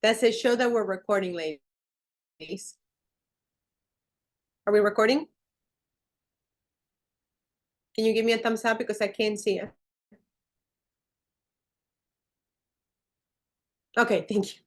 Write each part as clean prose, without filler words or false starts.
That says show that we're recording, ladies. Are we recording? Can you give me a thumbs up because I can't see it? Okay, thank you.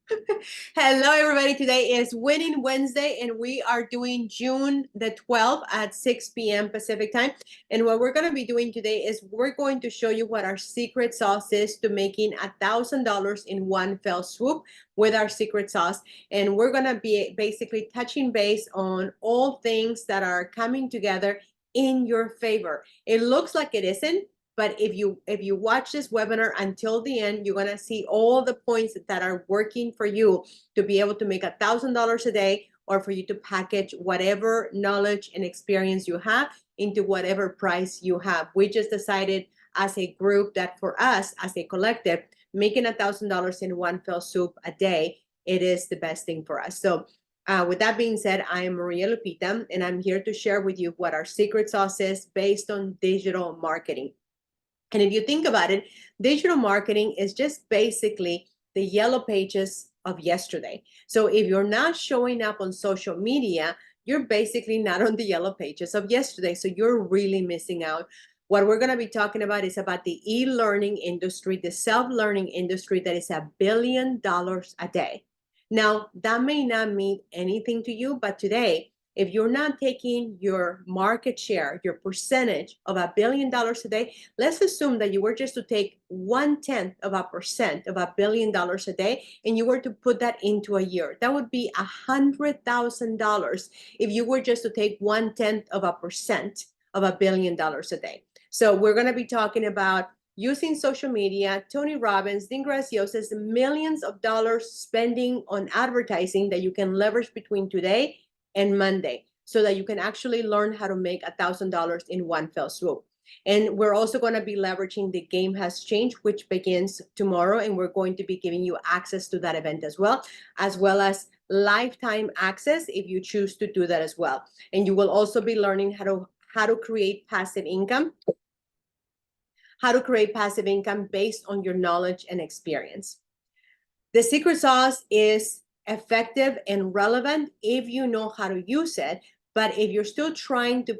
Hello, everybody. Today is Winning Wednesday, and we are doing June the 12th at 6 p.m. Pacific time. And what we're going to be doing today is we're going to show you what our secret sauce is to making $1,000 in one fell swoop with our secret sauce. And we're going to be basically touching base on all things that are coming together in your favor. It looks like it isn't. But if you watch this webinar until the end, you're gonna see all the points that are working for you to be able to make $1,000 a day, or for you to package whatever knowledge and experience you have into whatever price you have. We just decided as a group that for us as a collective, making $1,000 in one fell swoop a day, it is the best thing for us. So with that being said, I am Maria Lupita, and I'm here to share with you what our secret sauce is based on digital marketing. And if you think about it, digital marketing is just basically the yellow pages of yesterday. So if you're not showing up on social media, you're basically not on the yellow pages of yesterday. So you're really missing out. What we're going to be talking about is about the e-learning industry, the self-learning industry that is $1 billion a day. Now, that may not mean anything to you, but today, if you're not taking your market share, your percentage of $1 billion a day, let's assume that you were just to take 1/10% of $1 billion a day, and you were to put that into a year. That would be $100,000 if you were just to take 1/10% of $1 billion a day. So we're going to be talking about using social media, Tony Robbins, Graziosi, millions of dollars spending on advertising that you can leverage between today and Monday, so that you can actually learn how to make $1,000 in one fell swoop. And we're also going to be leveraging The Game Has Changed, which begins tomorrow, and we're going to be giving you access to that event as well as lifetime access if you choose to do that as well. And you will also be learning how to create passive income, based on your knowledge and experience. The secret sauce is effective and relevant if you know how to use it. But if you're still trying to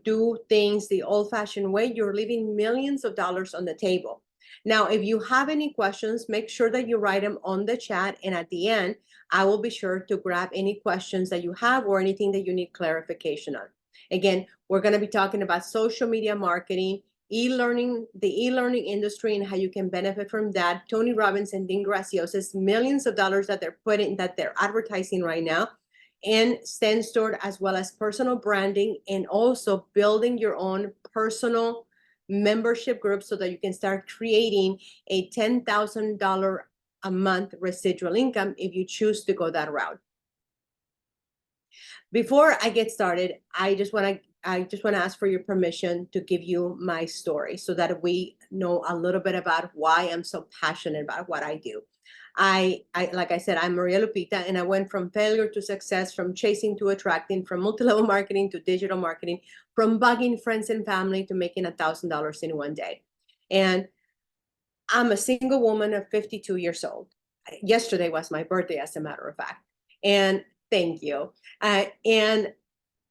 do things the old-fashioned way, you're leaving millions of dollars on the table. Now, if you have any questions, make sure that you write them on the chat. And at the end, I will be sure to grab any questions that you have or anything that you need clarification on. Again, we're going to be talking about social media marketing, the e-learning industry, and how you can benefit from that. Tony Robbins and Graziosi, millions of dollars that they're advertising right now, and SendStore, as well as personal branding, and also building your own personal membership group so that you can start creating a $10,000 a month residual income if you choose to go that route. Before I get started, I just want to ask for your permission to give you my story so that we know a little bit about why I'm so passionate about what I do. Like I said, I'm Maria Lupita, and I went from failure to success, from chasing to attracting, from multi-level marketing to digital marketing, from bugging friends and family to making $1,000 in one day. And I'm a single woman of 52 years old. Yesterday was my birthday, as a matter of fact. And thank you. And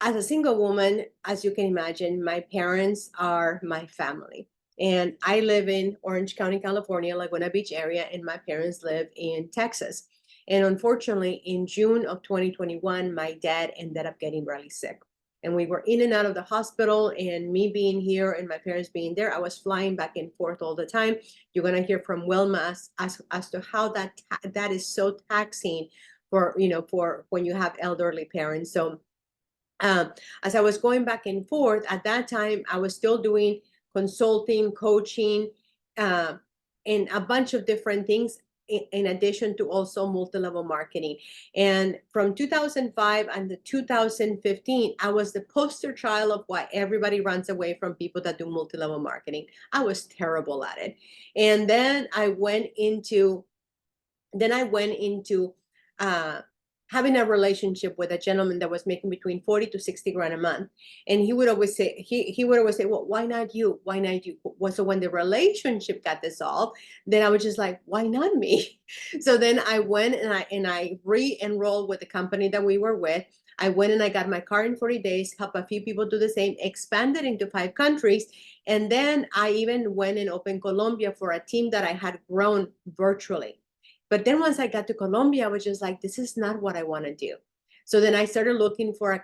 as a single woman, as you can imagine, my parents are my family. And I live in Orange County, California, Laguna Beach area, and my parents live in Texas. And unfortunately, in June of 2021, my dad ended up getting really sick. And we were in and out of the hospital, and me being here and my parents being there, I was flying back and forth all the time. You're going to hear from Wilma as to how that is so taxing for when you have elderly parents. So as I was going back and forth, at that time, I was still doing consulting, coaching, and a bunch of different things in addition to also multi-level marketing. And from 2005 and 2015, I was the poster child of why everybody runs away from people that do multi-level marketing. I was terrible at it. And then I went into having a relationship with a gentleman that was making between 40 to 60 grand a month. And he would always say, he would always say, well, why not you? Why not you? Well, so when the relationship got dissolved, then I was just like, why not me? So then I went and I re-enrolled with the company that we were with. I went and I got my car in 40 days, helped a few people do the same, expanded into 5 countries. And then I even went and opened Colombia for a team that I had grown virtually. But then once I got to Colombia, I was just like, this is not what I want to do. So then I started looking for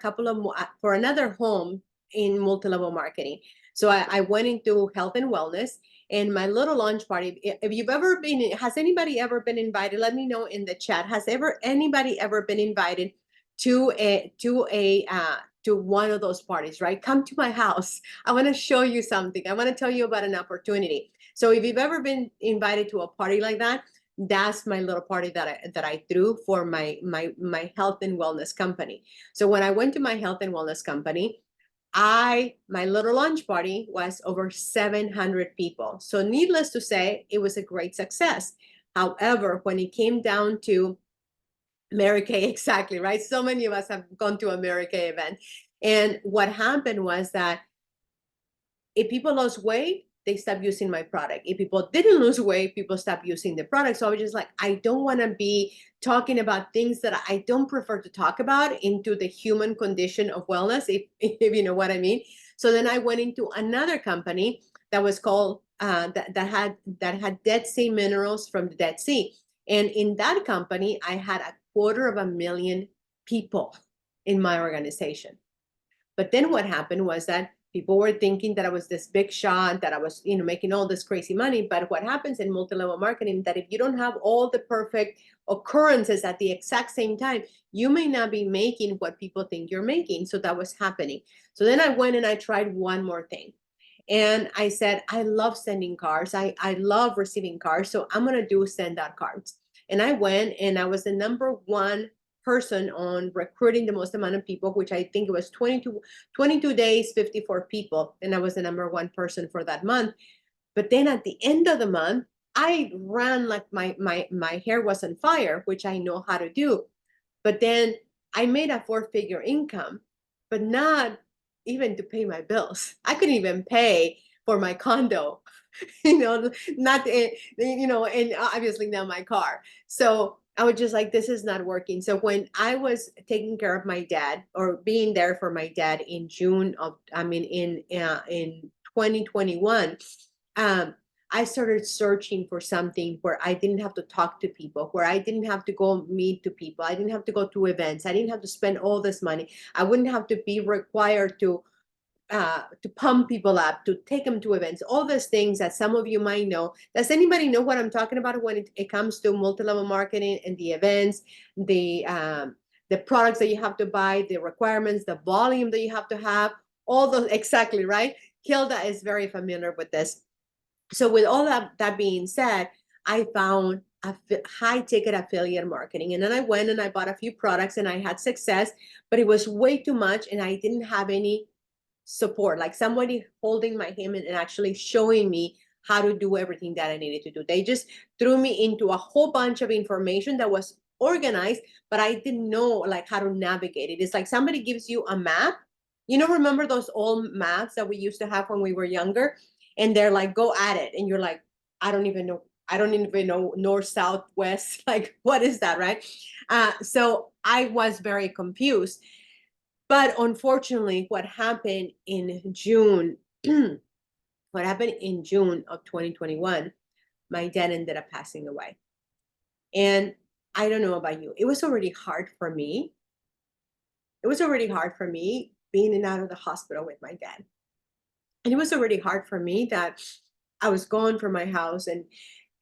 for another home in multi-level marketing. So I went into health and wellness, and my little launch party. If you've ever been, has anybody ever been invited? Let me know in the chat. Has anybody ever been invited to one of those parties? Right? Come to my house. I want to show you something. I want to tell you about an opportunity. So if you've ever been invited to a party like that, that's my little party that I threw for my health and wellness company. So when I went to my health and wellness company, my little lunch party was over 700 people. So needless to say, it was a great success. However, when it came down to Mary Kay, exactly, right? So many of us have gone to a Mary Kay event. And what happened was that if people lost weight, they stopped using my product. If people didn't lose weight, people stopped using the product. So I was just like, I don't want to be talking about things that I don't prefer to talk about into the human condition of wellness, if you know what I mean. So then I went into another company that was called that had Dead Sea minerals from the Dead Sea. And in that company, I had 250,000 people in my organization. But then what happened was that people were thinking that I was this big shot, that I was, making all this crazy money. But what happens in multi-level marketing, that if you don't have all the perfect occurrences at the exact same time, you may not be making what people think you're making. So that was happening. So then I went and I tried one more thing. And I said, I love sending cards. I love receiving cards. So I'm going to do send out cards. And I went and I was the number one person on recruiting the most amount of people, which I think it was 22 days, 54 people. And I was the number one person for that month. But then at the end of the month, I ran like my hair was on fire, which I know how to do. But then I made a 4-figure income, but not even to pay my bills. I couldn't even pay for my condo, not, and obviously not my car. So I was just like, this is not working. So when I was taking care of my dad, or being there for my dad in in 2021, I started searching for something where I didn't have to talk to people, where I didn't have to go meet to people. I didn't have to go to events. I didn't have to spend all this money. I wouldn't have to be required to pump people up, to take them to events, all those things that some of you might know. Does anybody know what I'm talking about when it comes to multi-level marketing and the events, the products that you have to buy, the requirements, the volume that you have to have, all those, exactly, right? Hilda is very familiar with this. So with all that being said, I found a high ticket affiliate marketing. And then I went and I bought a few products and I had success, but it was way too much and I didn't have any support, like somebody holding my hand and actually showing me how to do everything that I needed to do. They just threw me into a whole bunch of information that was organized, but I didn't know like how to navigate it. It's like somebody gives you a map. Remember those old maps that we used to have when we were younger? And they're like, go at it. And you're like, I don't even know north, south, west. Like, what is that, right? So I was very confused. But unfortunately, what happened in June, what happened in June of 2021, my dad ended up passing away. And I don't know about you. It was already hard for me. It was already hard for me being in and out of the hospital with my dad. And it was already hard for me that I was gone from my house and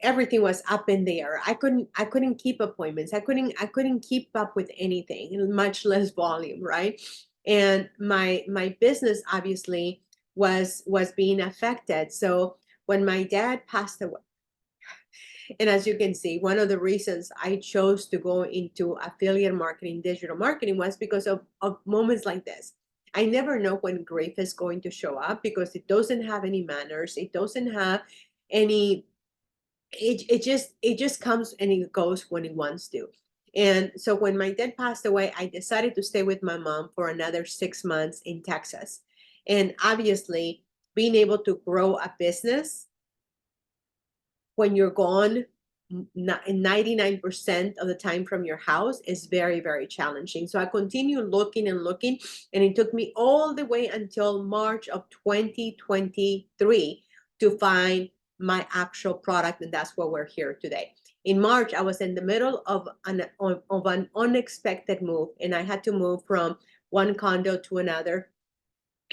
everything was up in the air. I couldn't keep appointments. I couldn't keep up with anything, much less volume, right? And my business obviously was being affected. So when my dad passed away, and as you can see, one of the reasons I chose to go into affiliate marketing, digital marketing, was because of moments like this. I never know when grief is going to show up because it doesn't have any manners. It doesn't have any, it just comes and it goes when it wants to. And so when my dad passed away, I decided to stay with my mom for another 6 months in Texas. And obviously, being able to grow a business when you're gone 99% of the time from your house is very, very challenging. So I continued looking and looking, and it took me all the way until March of 2023 to find my actual product, and that's why we're here today. In March, I was in the middle of an unexpected move, and I had to move from one condo to another.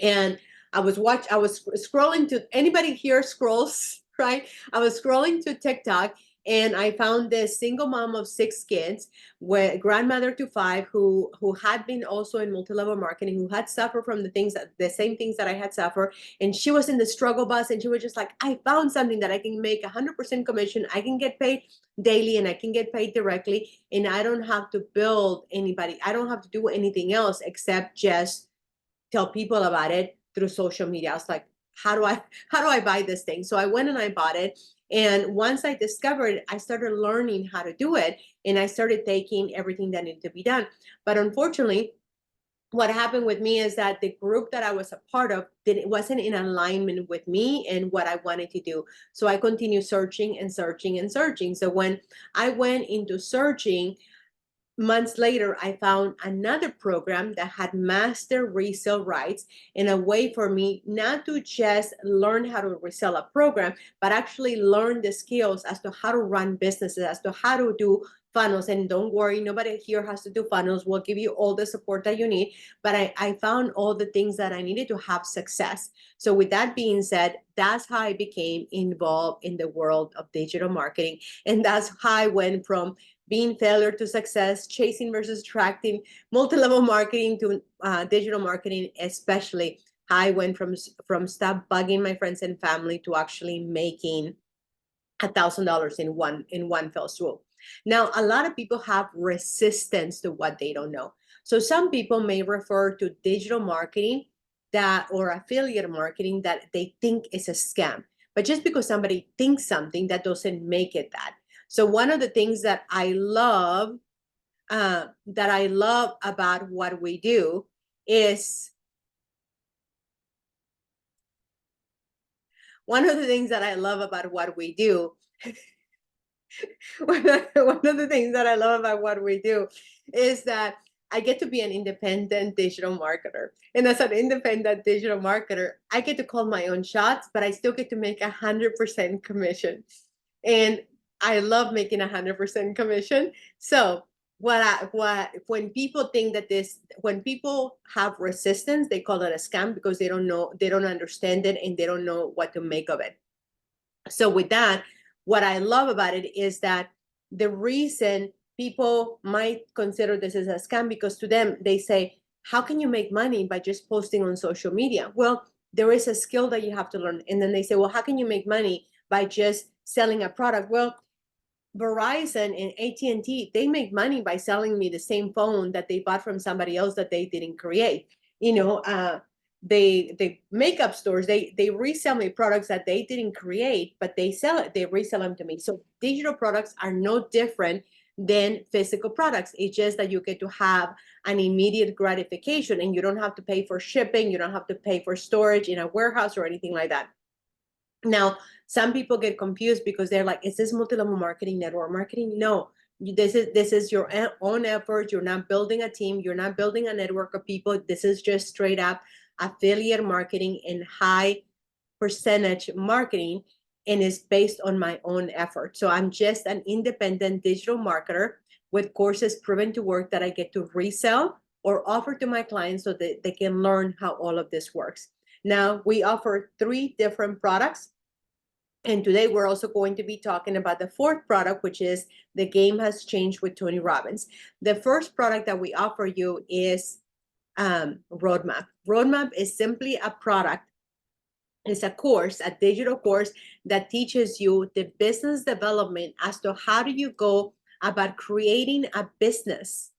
And I was scrolling to, anybody here scrolls, right? I was scrolling to TikTok, and I found this single mom of 6 kids, with grandmother to 5, who had been also in multi-level marketing, who had suffered from the same things that I had suffered. And she was in the struggle bus, and she was just like, I found something that I can make 100% commission. I can get paid daily, and I can get paid directly, and I don't have to build anybody. I don't have to do anything else except just tell people about it through social media. I was like, how do I buy this thing? So I went and I bought it. And once I discovered it, I started learning how to do it, and I started taking everything that needed to be done. But unfortunately, what happened with me is that the group that I was a part of wasn't in alignment with me and what I wanted to do. So I continued searching and searching and searching. So when I went into searching, months later, I found another program that had master resale rights, in a way for me not to just learn how to resell a program, but actually learn the skills as to how to run businesses, as to how to do funnels. And don't worry, nobody here has to do funnels. We'll give you all the support that you need. But I found all the things that I needed to have success. So with that being said, that's how I became involved in the world of digital marketing. And that's how I went from being failure to success, chasing versus attracting, multi-level marketing to digital marketing, especially. I went from stop bugging my friends and family to actually making $1,000 in one fell swoop. Now, a lot of people have resistance to what they don't know. So some people may refer to digital marketing or affiliate marketing that they think is a scam. But just because somebody thinks something, that doesn't make it that. So one of the things that I love about what we do is one of the things that I love about what we do. One of the things that I love about what we do is that I get to be an independent digital marketer. And as an independent digital marketer, I get to call my own shots, but I still get to make 100% commission. And I love making 100% commission. So when people think that when people have resistance, they call it a scam because they don't know, they don't understand it, and they don't know what to make of it. So with that, what I love about it is that the reason people might consider this as a scam, because to them, they say, how can you make money by just posting on social media? Well, there is a skill that you have to learn. And then they say, well, how can you make money by just selling a product? Well, Verizon and AT&T, they make money by selling me the same phone that they bought from somebody else that they didn't create. They makeup stores, they resell me products that they didn't create, but they resell them to me. So digital products are no different than physical products. It's just that you get to have an immediate gratification, and you don't have to pay for shipping, you don't have to pay for storage in a warehouse or anything like that. Now, some people get confused because they're like, is this multi-level marketing, network marketing? No, this is your own effort. You're not building a team. You're not building a network of people. This is just straight up affiliate marketing and high percentage marketing, and is based on my own effort. So I'm just an independent digital marketer with courses proven to work that I get to resell or offer to my clients so that they can learn how all of this works. Now, we offer 3 different products. And today we're also going to be talking about the 4th product, which is The Game Has Changed with Tony Robbins. The first product that we offer you is Roadmap. Roadmap is simply a product. It's a course, a digital course that teaches you the business development as to how do you go about creating a business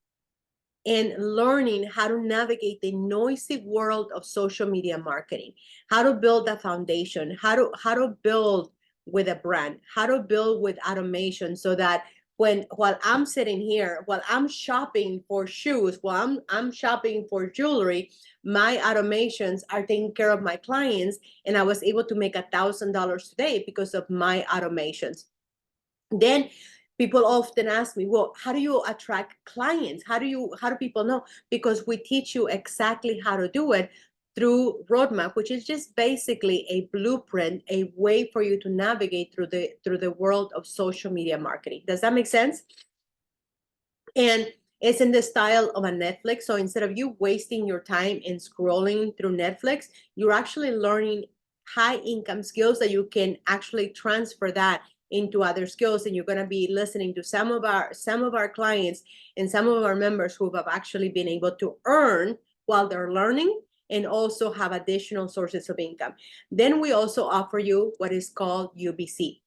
and learning how to navigate the noisy world of social media marketing, how to build a foundation, how to build with a brand, how to build with automation, so that while I'm sitting here, while I'm shopping for shoes, while I'm shopping for jewelry, my automations are taking care of my clients, and I was able to make $1,000 today because of my automations. Then people often ask me, well, how do you attract clients? How do people know? Because we teach you exactly how to do it through roadmap, which is just basically a blueprint, a way for you to navigate through the world of social media marketing. Does that make sense? And it's in the style of a Netflix. So instead of you wasting your time in scrolling through Netflix, you're actually learning high income skills that you can actually transfer that into other skills. And you're going to be listening to some of our clients and some of our members who have actually been able to earn while they're learning and also have additional sources of income. Then we also offer you what is called UBC.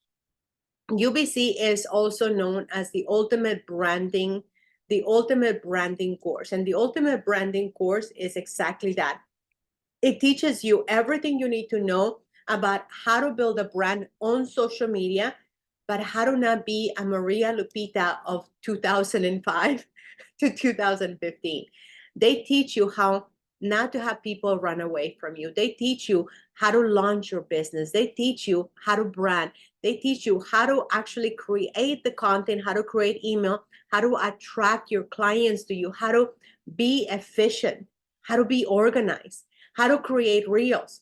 UBC is also known as the ultimate branding course. And the ultimate branding course is exactly that. It teaches you everything you need to know about how to build a brand on social media, but how to not be a Maria Lupita of 2005 to 2015. They teach you how not to have people run away from you. They teach you how to launch your business. They teach you how to brand. They teach you how to actually create the content, how to create email, how to attract your clients to you, how to be efficient, how to be organized, how to create reels,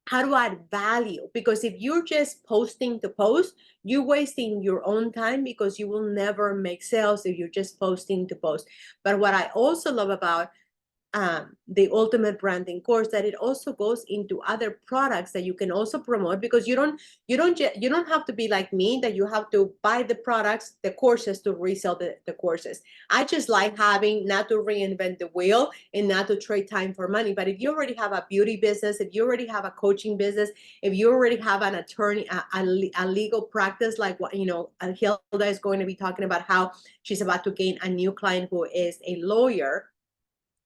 how to add value. Because if you're just posting to post, you're wasting your own time because you will never make sales if you're just posting to post. But what I also love about the ultimate branding course, that it also goes into other products that you can also promote, because you don't have to be like me, that you have to buy the products, the courses, to resell the courses. I just like having not to reinvent the wheel and not to trade time for money. But if you already have a beauty business, if you already have a coaching business, if you already have an attorney, a legal practice, like what Hilda is going to be talking about, how she's about to gain a new client who is a lawyer.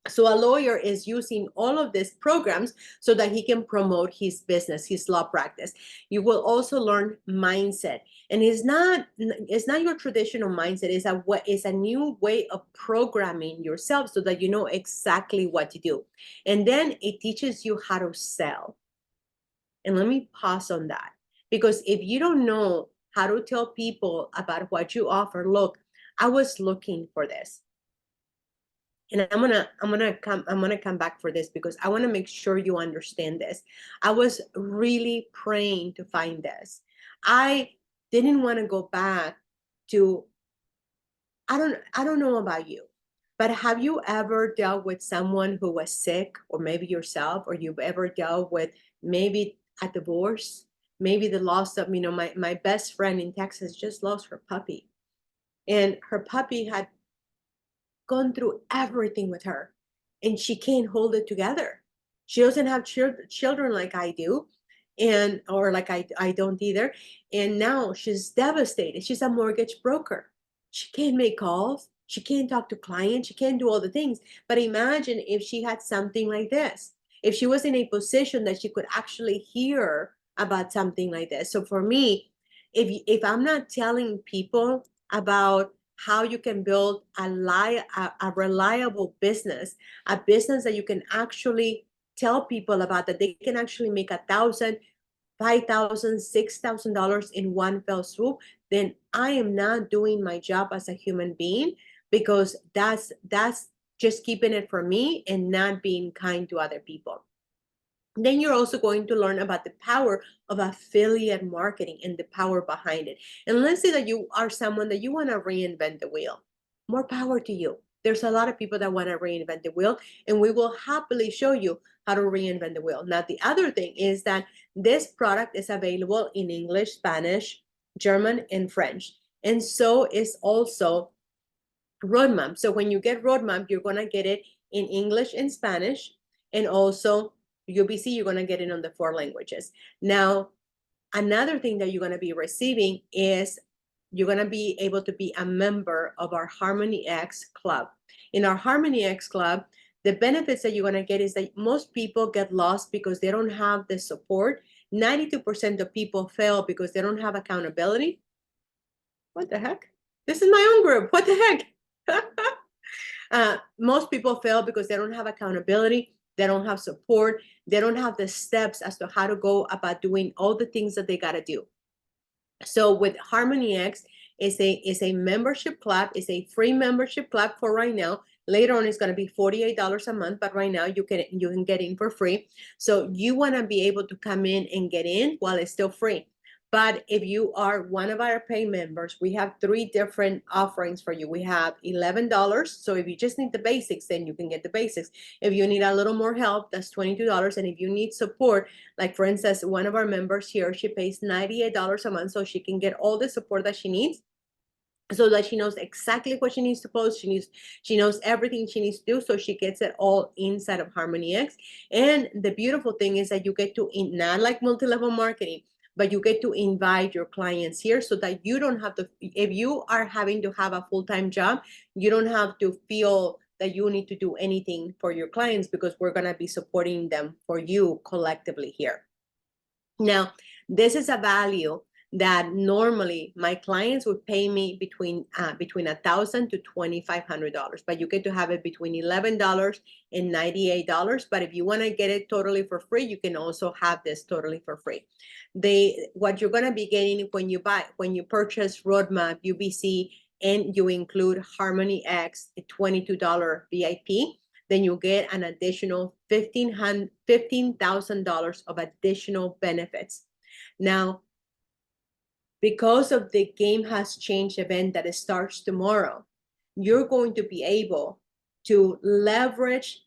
So a lawyer is using all of these programs so that he can promote his business, his law practice. You will also learn mindset, and it's not your traditional mindset. It's a new way of programming yourself so that you know exactly what to do. And then it teaches you how to sell. And let me pause on that, because if you don't know how to tell people about what you offer, look, I was looking for this. And I'm gonna come back for this because I want to make sure you understand this. I was really praying to find this. I didn't want to go back to, I don't know about you, but have you ever dealt with someone who was sick, or maybe yourself, or you've ever dealt with maybe a divorce, maybe the loss of, my best friend in Texas just lost her puppy, and her puppy had gone through everything with her, and she can't hold it together. She doesn't have children like I do, or like I don't either. And now she's devastated. She's a mortgage broker. She can't make calls. She can't talk to clients. She can't do all the things. But imagine if she had something like this, if she was in a position that she could actually hear about something like this. So for me, if I'm not telling people about how you can build a reliable business, a business that you can actually tell people about, that they can actually make $1,000, $5,000, $6,000 in one fell swoop, then I am not doing my job as a human being, because that's just keeping it for me and not being kind to other people. Then you're also going to learn about the power of affiliate marketing and the power behind it. And let's say that you are someone that you want to reinvent the wheel. More power to you. There's a lot of people that want to reinvent the wheel, and we will happily show you how to reinvent the wheel. Now, the other thing is that this product is available in English, Spanish, German, and French. And so is also Roadmap. So when you get Roadmap, you're going to get it in English and Spanish, and also UBC, you're going to get it on the 4 languages. Now, another thing that you're going to be receiving is you're going to be able to be a member of our Harmony X Club. In our Harmony X Club, the benefits that you're going to get is that most people get lost because they don't have the support. 92% of people fail because they don't have accountability. What the heck? This is my own group. What the heck? Most people fail because they don't have accountability. They don't have support. They don't have the steps as to how to go about doing all the things that they got to do. So with Harmony X, is a membership club, is a free membership club for right now. Later on, it's going to be $48 a month, but right now you can get in for free. So you want to be able to come in and get in while it's still free. But if you are one of our pay members, we have 3 different offerings for you. We have $11. So if you just need the basics, then you can get the basics. If you need a little more help, that's $22. And if you need support, like for instance, one of our members here, she pays $98 a month so she can get all the support that she needs, so that she knows exactly what she needs to post. She knows everything she needs to do, so she gets it all inside of Harmony X. And the beautiful thing is that you get to, not like multi-level marketing, but you get to invite your clients here so that you don't have to, if you are having to have a full-time job, you don't have to feel that you need to do anything for your clients, because we're going to be supporting them for you collectively here. Now, this is a value that normally my clients would pay me between $1,000 to $2,500, but you get to have it between $11 and $98. But if you want to get it totally for free, you can also have this totally for free. What you're going to be getting when you purchase Roadmap, UBC, and you include Harmony X, a $22 VIP, then you get an additional $15,000 of additional benefits. Now, because of the Game Has Changed event that starts tomorrow, you're going to be able to leverage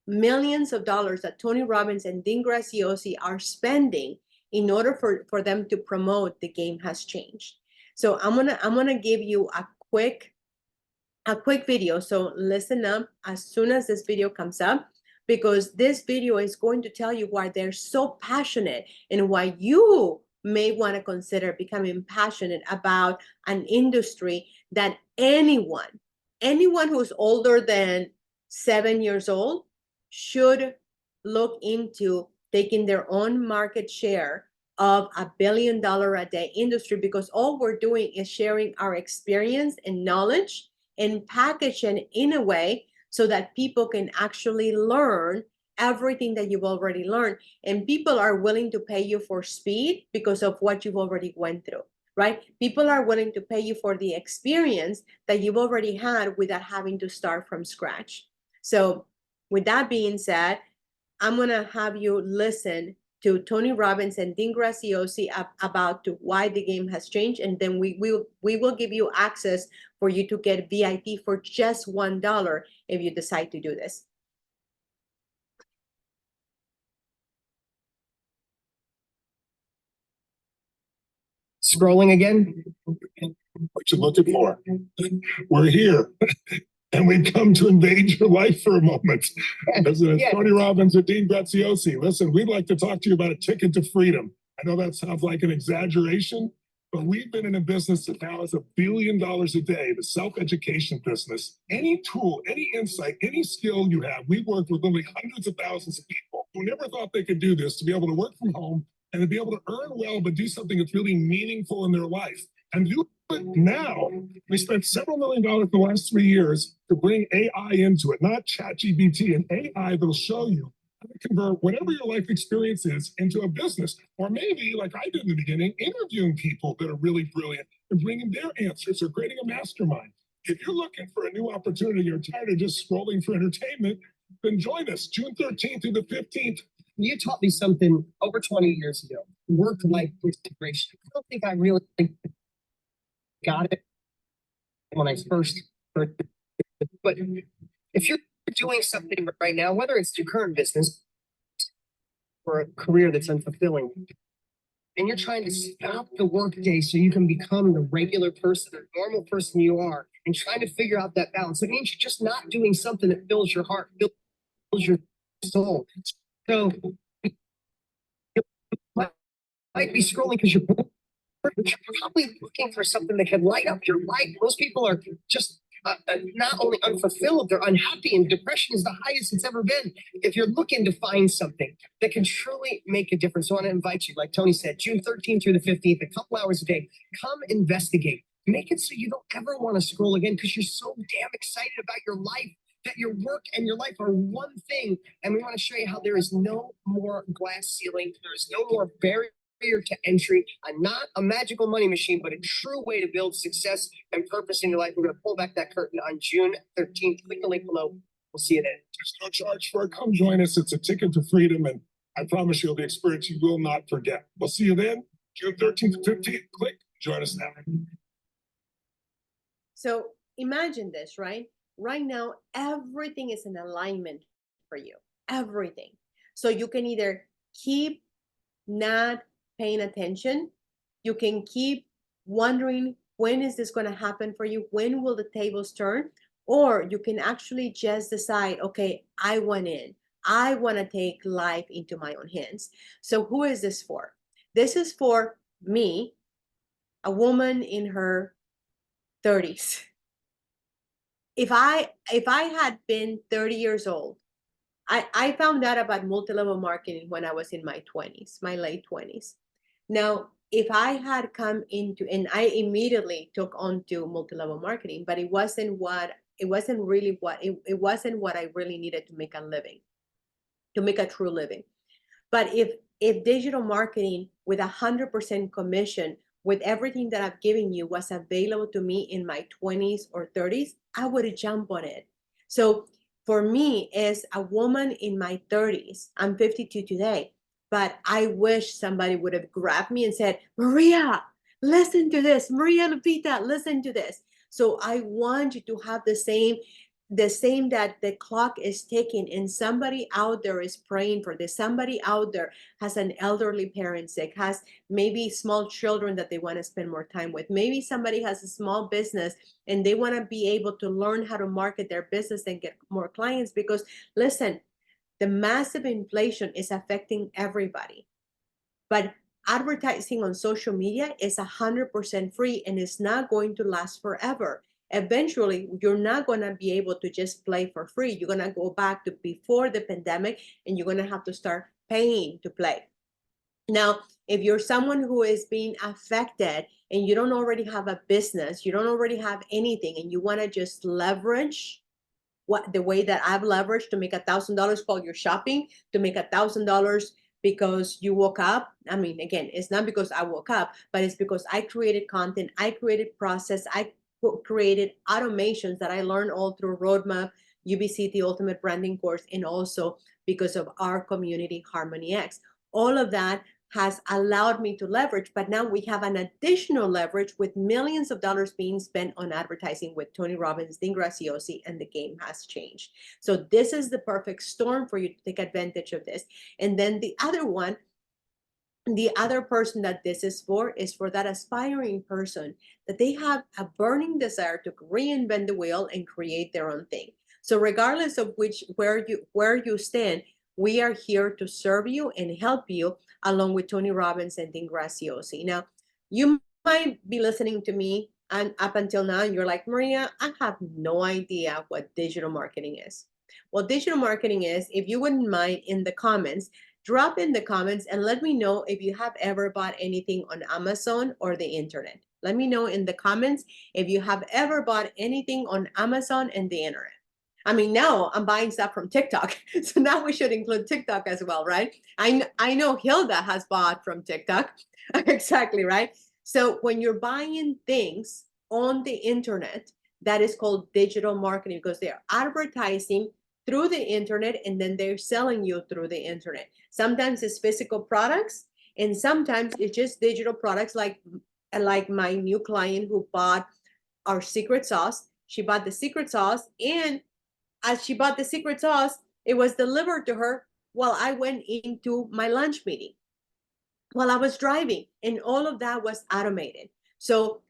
millions of dollars that Tony Robbins and Dean Graziosi are spending in order for them to promote The Game Has Changed. So I'm gonna give you a quick video. So listen up as soon as this video comes up, because this video is going to tell you why they're so passionate and why you may want to consider becoming passionate about an industry that anyone who's older than 7 years old should look into taking their own market share of $1 billion a day industry, because all we're doing is sharing our experience and knowledge and package it in a way so that people can actually learn everything that you've already learned. And people are willing to pay you for speed because of what you've already went through, right? People are willing to pay you for the experience that you've already had without having to start from scratch. So with that being said, I'm going to have you listen to Tony Robbins and Dean Graziosi about why the game has changed, and then we will give you access for you to get VIP for just $1 if you decide to do this. Scrolling again. What you looking for? We're here. And we come to invade your life for a moment. President Tony Robbins and Dean Graziosi. Listen, we'd like to talk to you about a ticket to freedom. I know that sounds like an exaggeration, but we've been in a business that now is $1 billion a day, the self-education business. Any tool, any insight, any skill you have, we've worked with literally hundreds of thousands of people who never thought they could do this, to be able to work from home and to be able to earn well, but do something that's really meaningful in their life. And do it now. We spent several $1 million in the last 3 years to bring AI into it, not ChatGPT, an AI that'll show you how to convert whatever your life experience is into a business. Or maybe, like I did in the beginning, interviewing people that are really brilliant and bringing their answers, or creating a mastermind. If you're looking for a new opportunity, you're tired of just scrolling for entertainment, then join us June 13th through the 15th. You taught me something over 20 years ago, work-life integration. I don't think I really got it when I first heard it. But if you're doing something right now, whether it's your current business or a career that's unfulfilling, and you're trying to stop the workday so you can become the regular person, the normal person you are, and trying to figure out that balance, it means you're just not doing something that fills your heart, fills your soul. So you might be scrolling because you're bored, but you're probably looking for something that can light up your life. Most people are just not only unfulfilled, they're unhappy, and depression is the highest it's ever been. If you're looking to find something that can truly make a difference, I want to invite you, like Tony said, June 13th through the 15th, a couple hours a day. Come investigate. Make it so you don't ever want to scroll again because you're so damn excited about your life that your work and your life are one thing. And we want to show you how there is no more glass ceiling. There is no more barrier to entry, not a magical money machine, but a true way to build success and purpose in your life. We're going to pull back that curtain on June 13th. Click the link below. We'll see you then. There's no charge for it. Come join us. It's a ticket to freedom, and I promise you, it'll be an experience you will not forget. We'll see you then, June 13th to 15th. Click, join us now. So imagine this, right? Right now, everything is in alignment for you, everything. So you can either keep not paying attention, you can keep wondering, when is this going to happen for you? When will the tables turn? Or you can actually just decide, okay, I want in. I want to take life into my own hands. So who is this for? This is for me, a woman in her 30s. If I had been 30 years old, I found out about multi-level marketing when I was in my 20s, my late 20s. Now, if I had come into, and I immediately took on to multi-level marketing, but it wasn't what I really needed to make a living, to make a true living. But if digital marketing with 100% commission, with everything that I've given you, was available to me in my 20s or 30s, I would have jumped on it. So for me, as a woman in my 30s, I'm 52 today, but I wish somebody would have grabbed me and said, Maria, listen to this. Maria Lupita, listen to this. So I want you to have the same that the clock is ticking, and somebody out there is praying for this. Somebody out there has an elderly parent sick, has maybe small children that they want to spend more time with. Maybe somebody has a small business and they want to be able to learn how to market their business and get more clients, because listen, the massive inflation is affecting everybody. But advertising on social media is 100% free, and it's not going to last forever. Eventually, you're not going to be able to just play for free. You're going to go back to before the pandemic, and you're going to have to start paying to play. Now, if you're someone who is being affected and you don't already have a business, you don't already have anything, and you want to just leverage the way that I've leveraged to make $1,000 while you're shopping, to make $1,000 because you woke up. I mean, again, it's not because I woke up, but it's because I created content, I created process, I created automations that I learned all through Roadmap, UBC, the Ultimate Branding course, and also because of our community, Harmony X. All of that has allowed me to leverage, but now we have an additional leverage with millions of dollars being spent on advertising with Tony Robbins, Graziosi, and the game has changed. So this is the perfect storm for you to take advantage of this. And then the other one, the other person that this is for that aspiring person that they have a burning desire to reinvent the wheel and create their own thing. So regardless of where you stand, we are here to serve you and help you, along with Tony Robbins and Graziosi. Now, you might be listening to me and up until now, and you're like, Maria, I have no idea what digital marketing is. Well, digital marketing is, if you wouldn't mind, in the comments, drop in the comments and let me know if you have ever bought anything on Amazon or the internet. Let me know in the comments if you have ever bought anything on Amazon and the internet. I mean, now I'm buying stuff from TikTok. So now we should include TikTok as well, right? I know Hilda has bought from TikTok. Exactly, right? So when you're buying things on the internet, that is called digital marketing, because they're advertising through the internet and then they're selling you through the internet. Sometimes it's physical products and sometimes it's just digital products, like my new client who bought our secret sauce. She bought the secret sauce, and as she bought the secret sauce, it was delivered to her while I went into my lunch meeting, while I was driving, and all of that was automated. So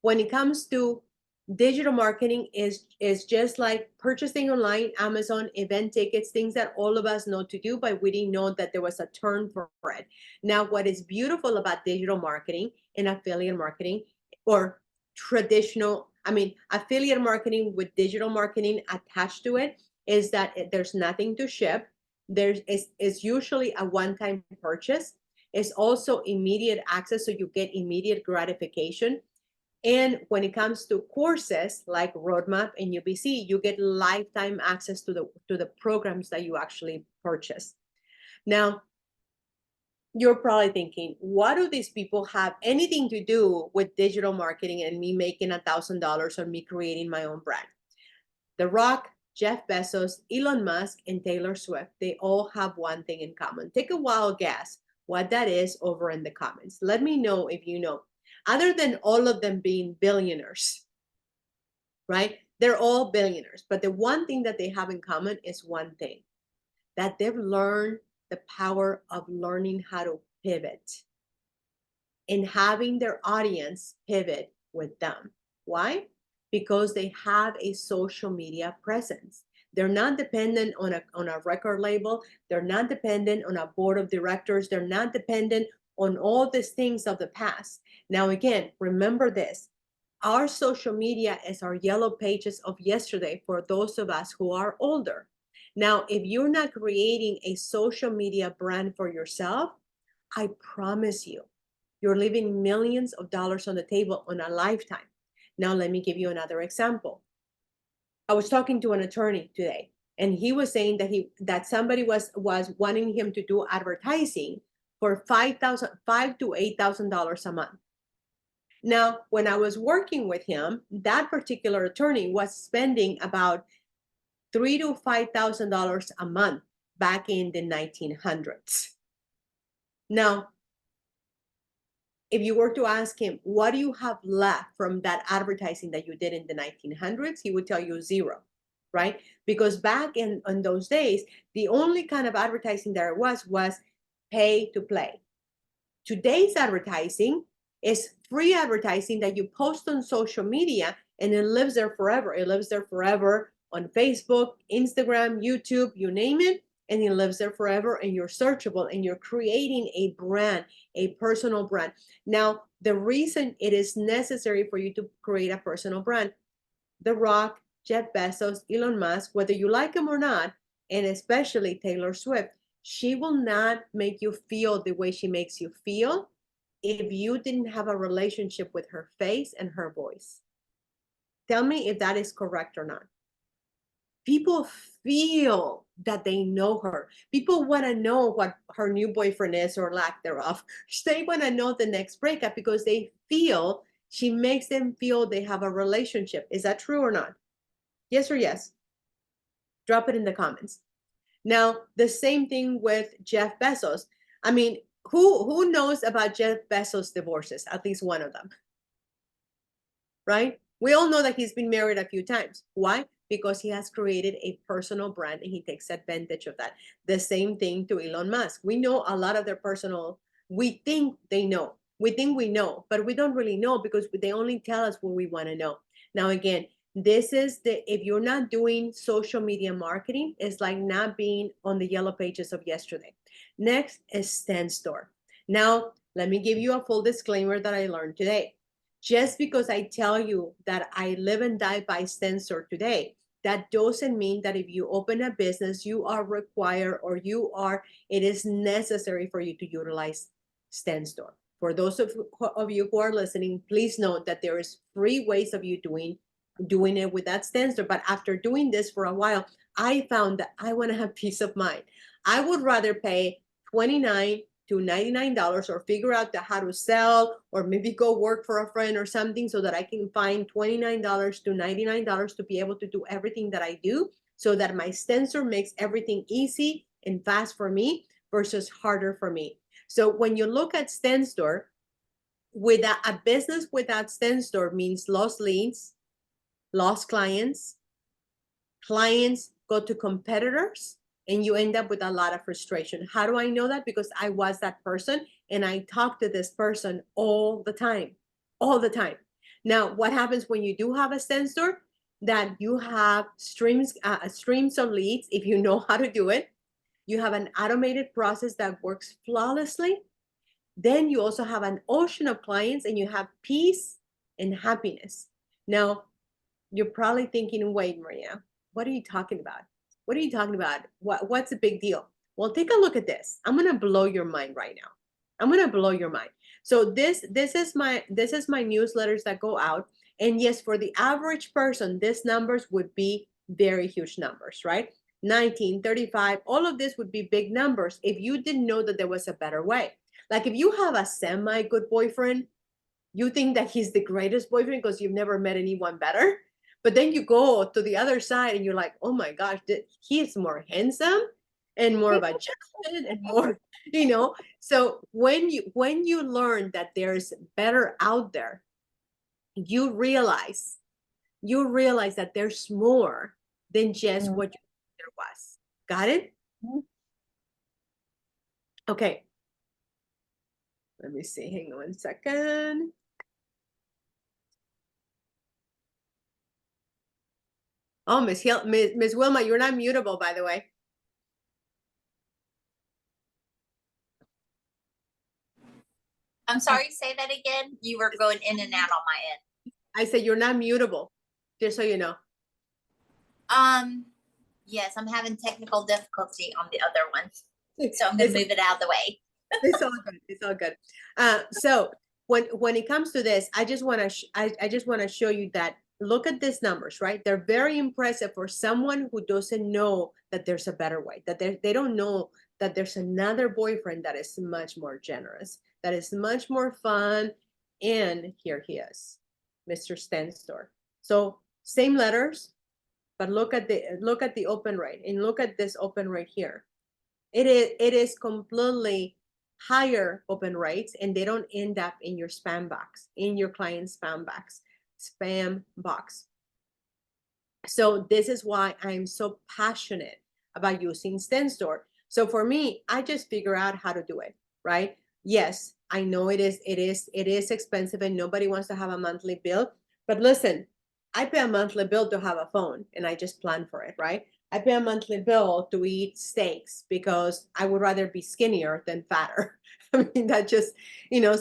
when it comes to digital marketing, is just like purchasing online, Amazon, event tickets, things that all of us know to do, but we didn't know that there was a term for it. Now, what is beautiful about digital marketing and affiliate marketing, or traditional, affiliate marketing with digital marketing attached to it, is that there's nothing to ship. It's usually a one-time purchase. It's also immediate access, so you get immediate gratification. And when it comes to courses like Roadmap and UBC, you get lifetime access to the programs that you actually purchase. Now, you're probably thinking, what do these people have anything to do with digital marketing and me making $1,000 or me creating my own brand? The Rock, Jeff Bezos, Elon Musk, and Taylor Swift, they all have one thing in common. Take a wild guess what that is over in the comments. Let me know if you know. Other than all of them being billionaires, right? They're all billionaires, but the one thing that they have in common is one thing, that they've learned the power of learning how to pivot and having their audience pivot with them. Why? Because they have a social media presence. They're not dependent on a record label. They're not dependent on a board of directors. They're not dependent on all these things of the past. Now, again, remember this. Our social media is our yellow pages of yesterday for those of us who are older. Now, if you're not creating a social media brand for yourself, I promise you, you're leaving millions of dollars on the table on a lifetime. Now, let me give you another example. I was talking to an attorney today, and he was saying that somebody was wanting him to do advertising for $5,000 to $8,000 a month. Now, when I was working with him, that particular attorney was spending about $3,000 to $5,000 a month back in the 1900s. Now, if you were to ask him, what do you have left from that advertising that you did in the 1900s? He would tell you zero, right? Because back in those days, the only kind of advertising there was pay to play. Today's advertising is free advertising that you post on social media and it lives there forever. It lives there forever on Facebook, Instagram, YouTube, you name it, and it lives there forever, and you're searchable, and you're creating a brand, a personal brand. Now, the reason it is necessary for you to create a personal brand, The Rock, Jeff Bezos, Elon Musk, whether you like him or not, and especially Taylor Swift, she will not make you feel the way she makes you feel if you didn't have a relationship with her face and her voice. Tell me if that is correct or not. People feel that they know her. People want to know what her new boyfriend is or lack thereof. They want to know the next breakup because they feel she makes them feel they have a relationship. Is that true or not? Yes or yes? Drop it in the comments. Now, the same thing with Jeff Bezos. I mean, who knows about Jeff Bezos' divorces? At least one of them, right? We all know that he's been married a few times. Why? Because he has created a personal brand and he takes advantage of that. The same thing to Elon Musk. We know a lot of their personal, we think they know. We think we know, but we don't really know because they only tell us what we want to know. Now, again, this is if you're not doing social media marketing, it's like not being on the yellow pages of yesterday. Next is Stand Store. Now, let me give you a full disclaimer that I learned today. Just because I tell you that I live and die by Stand Store today, that doesn't mean that if you open a business, you are required or it is necessary for you to utilize Stand Store. For those of you who are listening, please note that there is free ways of you doing it with that Stand Store. But after doing this for a while, I found that I want to have peace of mind. I would rather pay $29 to $99 or figure out how to sell or maybe go work for a friend or something so that I can find $29 to $99 to be able to do everything that I do so that my Stand Store makes everything easy and fast for me versus harder for me. So when you look at Stand Store, a business without Stand Store means lost leads, lost clients go to competitors, and you end up with a lot of frustration. How do I know that? Because I was that person and I talk to this person all the time. Now, what happens when you do have a Stand Store? That you have streams of leads if you know how to do it. You have an automated process that works flawlessly. Then you also have an ocean of clients and you have peace and happiness. Now, you're probably thinking, wait, Maria, what are you talking about? What are you talking about? What's the big deal? Well, take a look at this. I'm going to blow your mind right now. I'm going to blow your mind. So this is my newsletters that go out. And yes, for the average person, these numbers would be very huge numbers, right? 19, 35, all of this would be big numbers if you didn't know that there was a better way. Like if you have a semi-good boyfriend, you think that he's the greatest boyfriend because you've never met anyone better. But then you go to the other side and you're like, oh my gosh, he is more handsome and more of a gentleman and more, you know. So when you learn that there's better out there, you realize that there's more than just what there was. Got it? Okay. Let me see. Hang on 1 second. Oh, Miss Wilma, you're not mutable, by the way. I'm sorry, say that again. You were going in and out on my end. I said you're not mutable, just so you know. Yes, I'm having technical difficulty on the other one, so I'm gonna move it out of the way. It's all good. It's all good. So when it comes to this, I just want to show you that. Look at these numbers, right? They're very impressive for someone who doesn't know that there's a better way, that they don't know that there's another boyfriend that is much more generous, that is much more fun. And here he is, Mr. Stenstor. So same letters, but look at the open rate, and look at this open rate here. It is completely higher open rates, and they don't end up in your spam box, in your client spam box. So this is why I'm so passionate about using Stenstor. So for me, I just figure out how to do it, right? Yes, I know it is expensive and nobody wants to have a monthly bill, but listen, I pay a monthly bill to have a phone and I just plan for it, right? I pay a monthly bill to eat steaks because I would rather be skinnier than fatter. I mean, that just,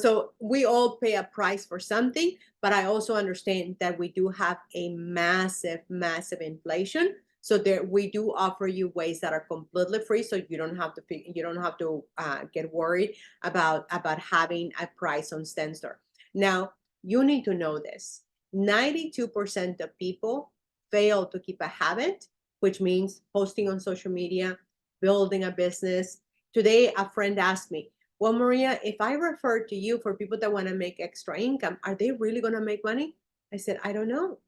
so we all pay a price for something, but I also understand that we do have a massive, massive inflation. So we do offer you ways that are completely free, so you don't have to get worried about having a price on Stenstor. Now, you need to know this: 92% of people fail to keep a habit, which means posting on social media, building a business. Today, a friend asked me, well, Maria, if I refer to you for people that want to make extra income, are they really going to make money? I said, I don't know.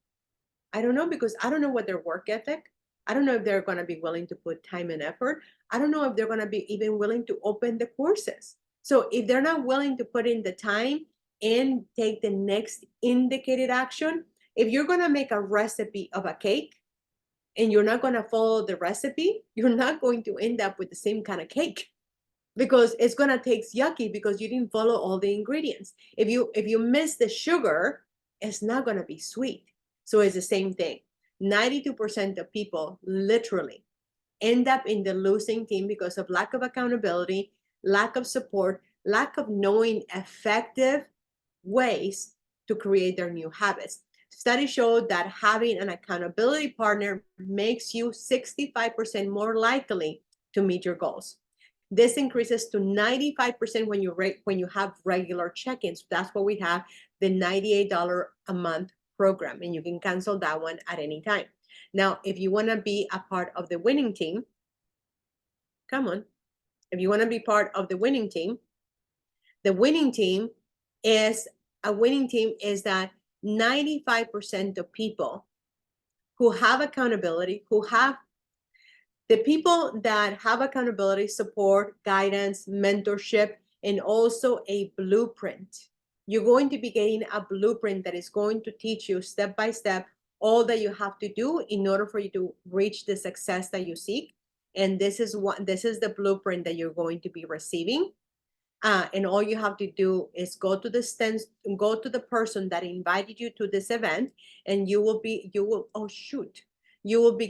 I don't know, because I don't know what their work ethic. I don't know if they're going to be willing to put time and effort. I don't know if they're going to be even willing to open the courses. So if they're not willing to put in the time and take the next indicated action, if you're going to make a recipe of a cake and you're not going to follow the recipe, you're not going to end up with the same kind of cake, because it's going to taste yucky because you didn't follow all the ingredients. If you miss the sugar, it's not going to be sweet. So it's the same thing. 92% of people literally end up in the losing team because of lack of accountability, lack of support, lack of knowing effective ways to create their new habits. Studies show that having an accountability partner makes you 65% more likely to meet your goals. This increases to 95% when you have regular check-ins. That's what we have, the $98 a month program, and you can cancel that one at any time. Now, if you want to be a part of the winning team, come on. If you want to be part of the winning team, the winning team is that 95% of people who have accountability, the people that have accountability, support, guidance, mentorship, and also a blueprint. You're going to be getting a blueprint that is going to teach you step by step all that you have to do in order for you to reach the success that you seek. And this is the blueprint that you're going to be receiving. And all you have to do is go to the person that invited you to this event, and you will be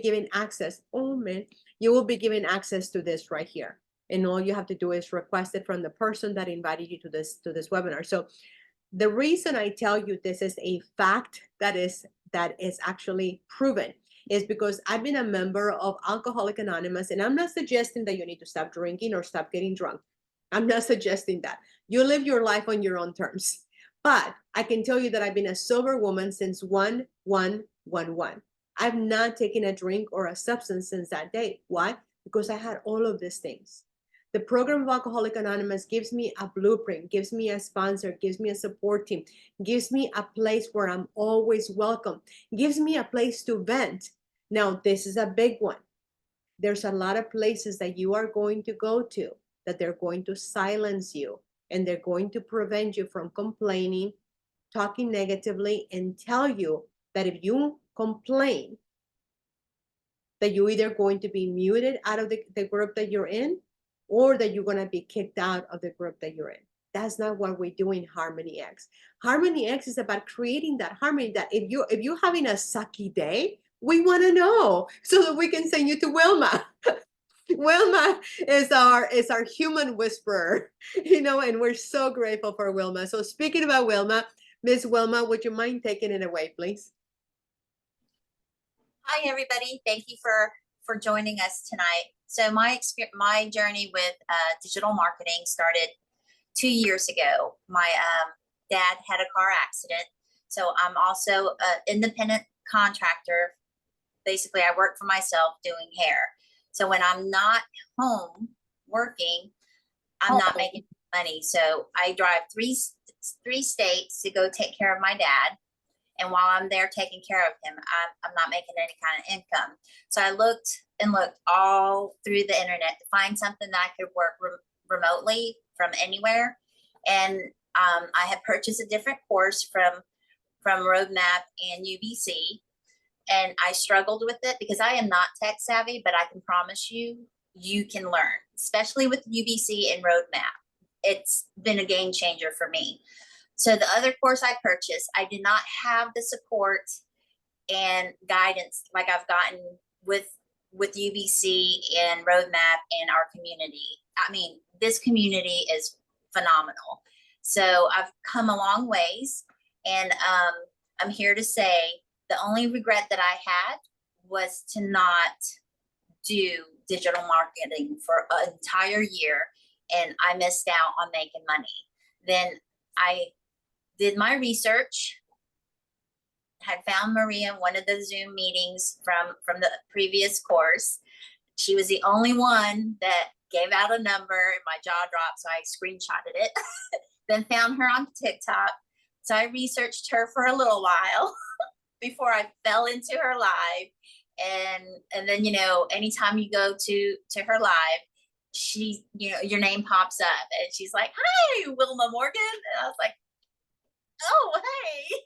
given access. Oh man, you will be given access to this right here. And all you have to do is request it from the person that invited you to this webinar. So the reason I tell you this is a fact that is actually proven is because I've been a member of Alcoholics Anonymous, and I'm not suggesting that you need to stop drinking or stop getting drunk. I'm not suggesting that. You live your life on your own terms. But I can tell you that I've been a sober woman since 1/1/11. I've not taken a drink or a substance since that day. Why? Because I had all of these things. The program of Alcoholics Anonymous gives me a blueprint, gives me a sponsor, gives me a support team, gives me a place where I'm always welcome, gives me a place to vent. Now, this is a big one. There's a lot of places that you are going to go to that they're going to silence you and they're going to prevent you from complaining, talking negatively, and tell you that if you complain, that you're either going to be muted out of the group that you're in, or that you're going to be kicked out of the group that you're in. That's not what we do in Harmony X. Harmony X is about creating that harmony, that if you're having a sucky day, we want to know so that we can send you to Wilma. Wilma is our human whisperer, and we're so grateful for Wilma. So speaking about Wilma, Miss Wilma, would you mind taking it away, please? Hi, everybody. Thank you for joining us tonight. So my journey with digital marketing started 2 years ago. My dad had a car accident. So I'm also an independent contractor. Basically, I work for myself doing hair. So when I'm not home working, I'm not making money. So I drive three states to go take care of my dad. And while I'm there taking care of him, I'm not making any kind of income. So I looked and looked all through the internet to find something that I could work remotely from anywhere. And I had purchased a different course from Roadmap and UBC. And I struggled with it because I am not tech savvy, but I can promise you, you can learn, especially with UBC and Roadmap. It's been a game changer for me. So the other course I purchased, I did not have the support and guidance like I've gotten with UBC and Roadmap and our community. I mean, this community is phenomenal. So I've come a long ways, and I'm here to say the only regret that I had was to not do digital marketing for an entire year, and I missed out on making money. Then I did my research, had found Maria in one of the Zoom meetings from the previous course. She was the only one that gave out a number, and my jaw dropped, so I screenshotted it. Then found her on TikTok. So I researched her for a little while before I fell into her live. And then, anytime you go to her live, she, your name pops up and she's like, "Hi, Wilma Morgan." And I was like, "Oh, hey."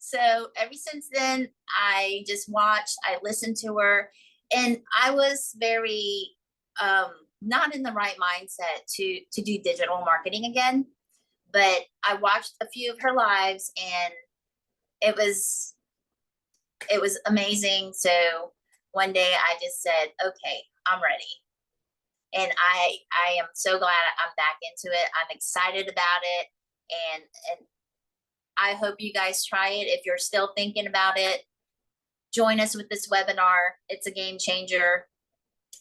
So ever since then, I just watched, I listened to her, and I was very not in the right mindset to do digital marketing again. But I watched a few of her lives, and it was amazing. So one day I just said, okay, I'm ready. And I am so glad I'm back into it. I'm excited about it. And I hope you guys try it. If you're still thinking about it, join us with this webinar. It's a game changer.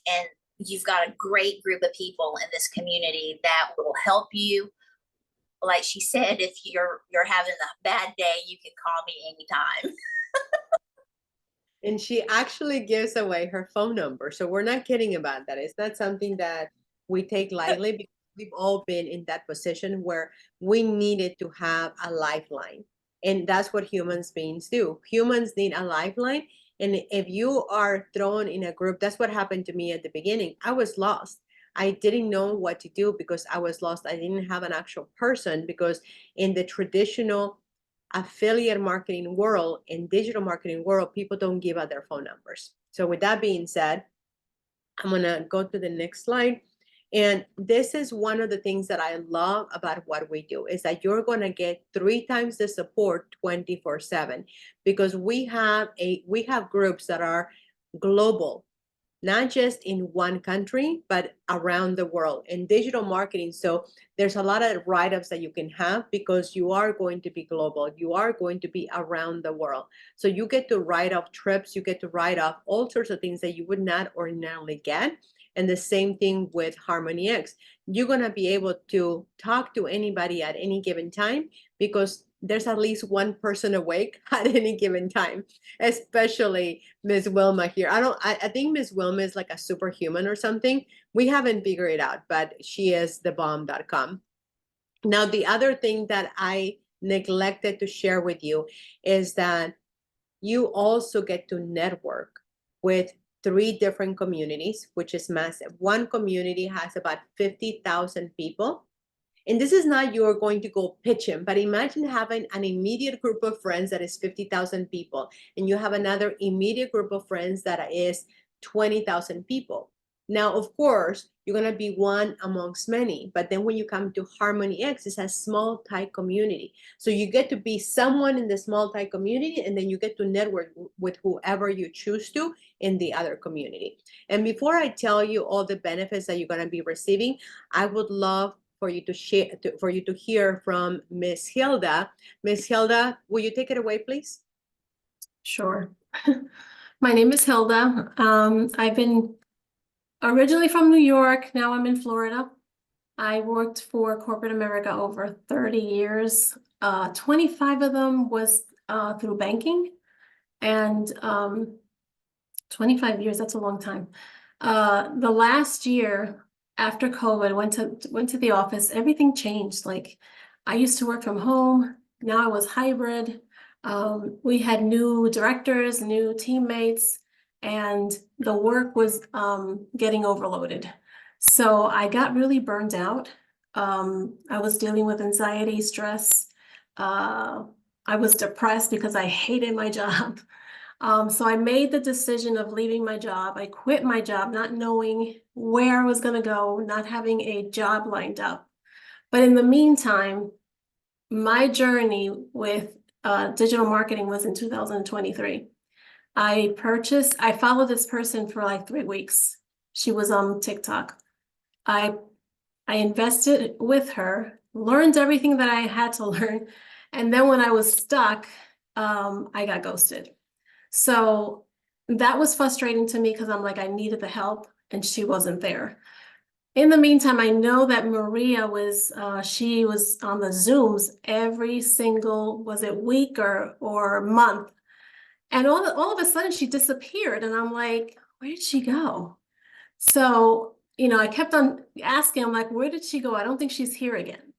And you've got a great group of people in this community that will help you. Like she said, if you're having a bad day, you can call me anytime. And she actually gives away her phone number. So we're not kidding about that. It's not something that we take lightly, because we've all been in that position where we needed to have a lifeline. And that's what human beings do. Humans need a lifeline. And if you are thrown in a group, that's what happened to me at the beginning. I was lost. I didn't know what to do because I was lost. I didn't have an actual person, because in the traditional affiliate marketing world and digital marketing world, people don't give out their phone numbers. So with that being said, I'm gonna go to the next slide. And this is one of the things that I love about what we do, is that you're gonna get 3 times the support 24/7, because we have groups that are global, not just in one country, but around the world in digital marketing. So there's a lot of write-ups that you can have, because you are going to be global. You are going to be around the world. So you get to write off trips. You get to write off all sorts of things that you would not ordinarily get. And the same thing with Harmony X. You're going to be able to talk to anybody at any given time because there's at least one person awake at any given time, especially Miss Wilma here. I think Miss Wilma is like a superhuman or something. We haven't figured it out, but she is the bomb.com. Now, the other thing that I neglected to share with you is that you also get to network with 3 different communities, which is massive. One community has about 50,000 people. And this is not you're going to go pitch him, but imagine having an immediate group of friends that is 50,000 people, and you have another immediate group of friends that is 20,000 people. Now, of course, you're going to be one amongst many, but then when you come to Harmony X, it's a small, tight community. So you get to be someone in the small, tight community, and then you get to network with whoever you choose to in the other community. And before I tell you all the benefits that you're going to be receiving, I would love for you to share, for you to hear from Miss Hilda. Miss Hilda, will you take it away, please? Sure. My name is Hilda. I've been originally from New York. Now I'm in Florida. I worked for corporate America over 30 years. 25 of them was through banking, and 25 years, that's a long time. The last year after COVID, went to the office, everything changed. Like, I used to work from home. Now I was hybrid. We had new directors, new teammates, and the work was getting overloaded. So I got really burned out. I was dealing with anxiety, stress. I was depressed because I hated my job. So I made the decision of leaving my job. I quit my job, not knowing where I was going to go, not having a job lined up. But in the meantime, my journey with digital marketing was in 2023. I followed this person for like 3 weeks. She was on TikTok. I invested with her, learned everything that I had to learn. And then when I was stuck, I got ghosted. So that was frustrating to me because I'm like, I needed the help and she wasn't there. In the meantime, I know that Maria she was on the Zooms every single, was it week or month? And all of a sudden she disappeared. And I'm like, where did she go? So, I kept on asking, I'm like, where did she go? I don't think she's here again.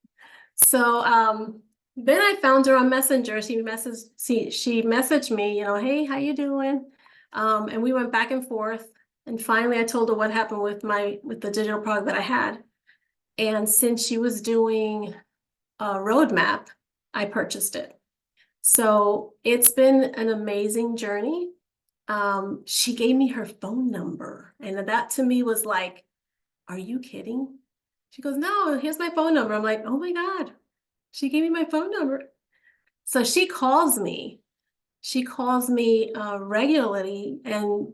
So then I found her on Messenger. She messaged me, hey, how you doing? And we went back and forth. And finally, I told her what happened with the digital product that I had. And since she was doing a roadmap, I purchased it. So it's been an amazing journey. She gave me her phone number. And that to me was like, are you kidding? She goes, no, here's my phone number. I'm like, oh my God, she gave me my phone number. So she calls me. Regularly, and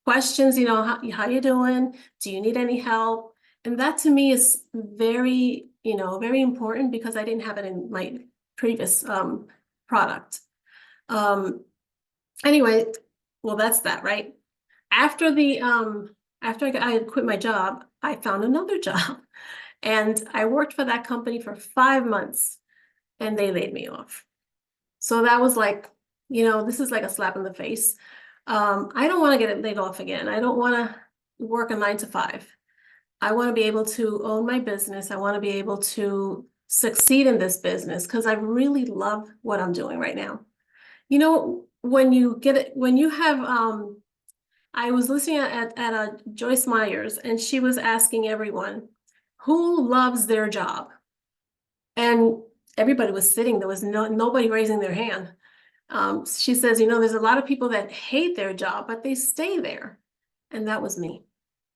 questions, how you doing? Do you need any help? And that to me is very, very important because I didn't have it in my previous product. Anyway, well, that's that, right? After I had quit my job, I found another job, and I worked for that company for 5 months, and they laid me off. So that was like, this is like a slap in the face. I don't want to get laid off again. I don't want to work a 9 to 5. I want to be able to own my business. I want to be able to succeed in this business because I really love what I'm doing right now. When you have, I was listening at Joyce Myers, and she was asking everyone who loves their job, and everybody was sitting. There was nobody raising their hand. She says, there's a lot of people that hate their job, but they stay there. And that was me.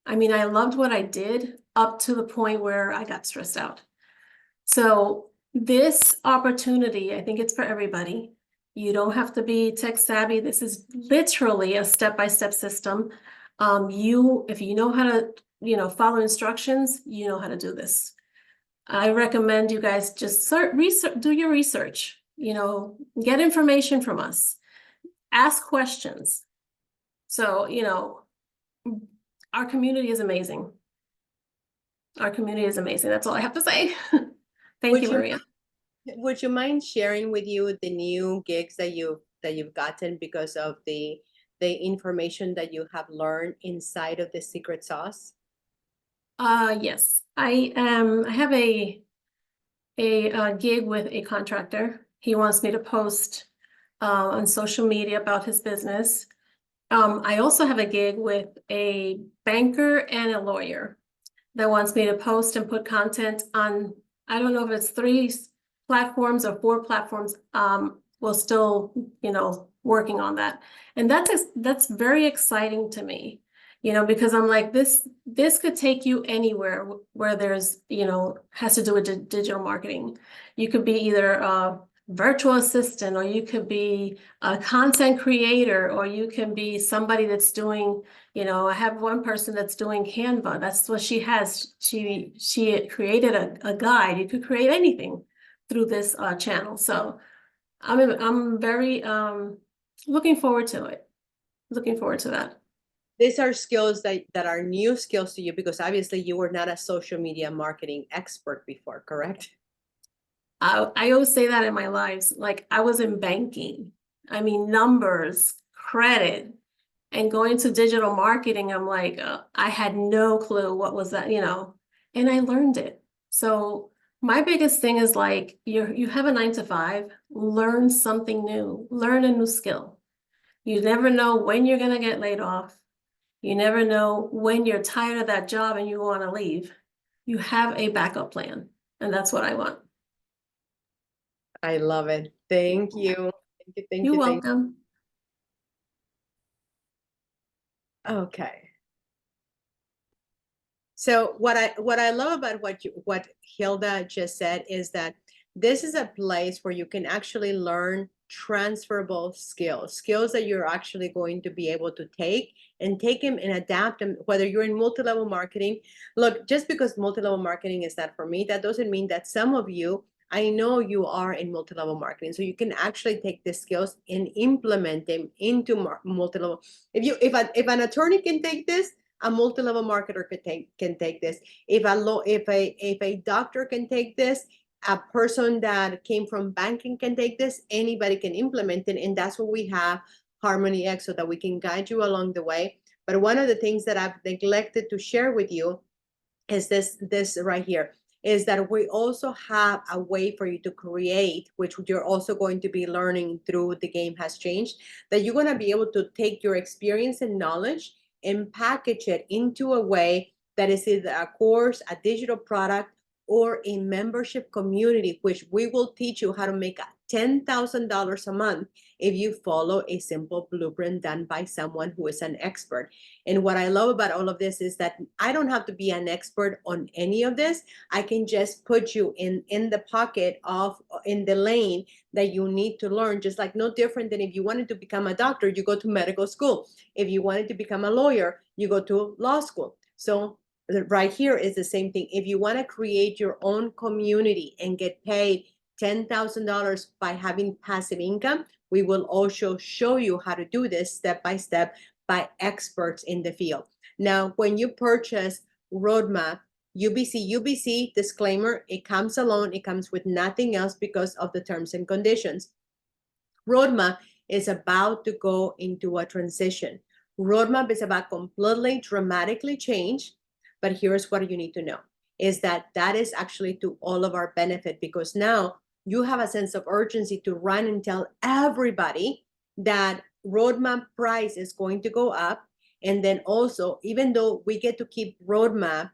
I mean, I loved what I did up to the point where I got stressed out. So this opportunity, I think it's for everybody. You don't have to be tech savvy. This is literally a step-by-step system. If you know how to, follow instructions, you know how to do this. I recommend you guys just do your research, get information from us, ask questions. So, our community is amazing. Our community is amazing. That's all I have to say. Thank Would you, Maria. Would you mind sharing with you the new gigs that you've gotten because of the information that you have learned inside of the secret sauce? Yes, I have a gig with a contractor. He wants me to post on social media about his business. I also have a gig with a banker and a lawyer that wants me to post and put content on, I don't know if it's 3 platforms or 4 platforms. We're still, working on that. And that's very exciting to me, because I'm like, this could take you anywhere where there's, has to do with digital marketing. You could be either a virtual assistant, or you could be a content creator, or you can be somebody that's doing, I have one person that's doing Canva. That's what she has. She created a guide. You could create anything through this channel. So I'm very looking forward to it. Looking forward to that. These are skills that are new skills to you, because obviously you were not a social media marketing expert before, correct? I always say that in my lives, like I was in banking. I mean, numbers, credit, and going to digital marketing. I'm like, I had no clue what was that, and I learned it. So my biggest thing is like, you have a 9 to 5, learn something new, learn a new skill. You never know when you're going to get laid off. You never know when you're tired of that job and you want to leave. You have a backup plan, and that's what I want. I love it. Thank you. Thank you. Thank You're you. Thank you. welcome. Okay. So what I love about what Hilda just said is that this is a place where you can actually learn transferable skills that you're actually going to be able to take them and adapt them, whether you're in multi-level marketing. Look, just because multi-level marketing is not for me, that doesn't mean that some of you, I know you are in multi-level marketing, so you can actually take the skills and implement them into multi-level. If an attorney can take this, a multi-level marketer can take this. If a doctor can take this, a person that came from banking can take this. Anybody can implement it, and that's what we have Harmony X, so that we can guide you along the way. But one of the things that I've neglected to share with you is this right here, is that we also have a way for you to create, which you're also going to be learning through The Game Has Changed, that you're going to be able to take your experience and knowledge and package it into a way that is either a course, a digital product, or a membership community, which we will teach you how to make $10,000 a month if you follow a simple blueprint done by someone who is an expert. And what I love about all of this is that I don't have to be an expert on any of this. I can just put you in the pocket of, in the lane that you need to learn, just like no different than if you wanted to become a doctor, you go to medical school. If you wanted to become a lawyer, you go to law school. So right here is the same thing. If you want to create your own community and get paid $10,000 by having passive income, we will also show you how to do this step by step by experts in the field. Now, when you purchase Roadmap, UBC, disclaimer, it comes alone. It comes with nothing else because of the terms and conditions. Roadmap is about to go into a transition. Roadmap is about completely dramatically change. But here's what you need to know, is that is actually to all of our benefit, because now you have a sense of urgency to run and tell everybody that Roadmap price is going to go up. And then also, even though we get to keep Roadmap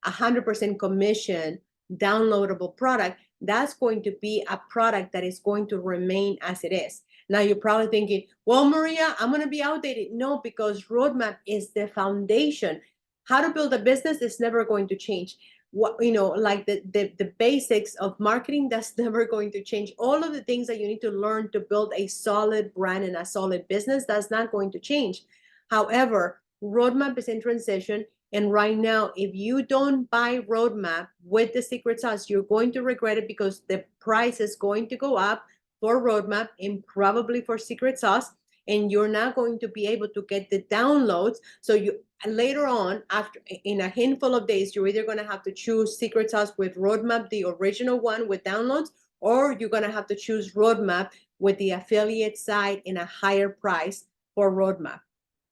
100% commission, downloadable product, that's going to be a product that is going to remain as it is. Now you're probably thinking, well, Maria, I'm going to be outdated. No, because Roadmap is the foundation. How to build a business is never going to change. What, like the basics of marketing, that's never going to change. All of the things that you need to learn to build a solid brand and a solid business, that's not going to change. However, Roadmap is in transition. And right now, if you don't buy Roadmap with the secret sauce, you're going to regret it, because the price is going to go up for Roadmap and probably for secret sauce. and you're not going to be able to get the downloads. So you later on, after in a handful of days, you're either going to have to choose Secret Sauce with Roadmap, the original one with downloads, or you're going to have to choose Roadmap with the affiliate side in a higher price for Roadmap.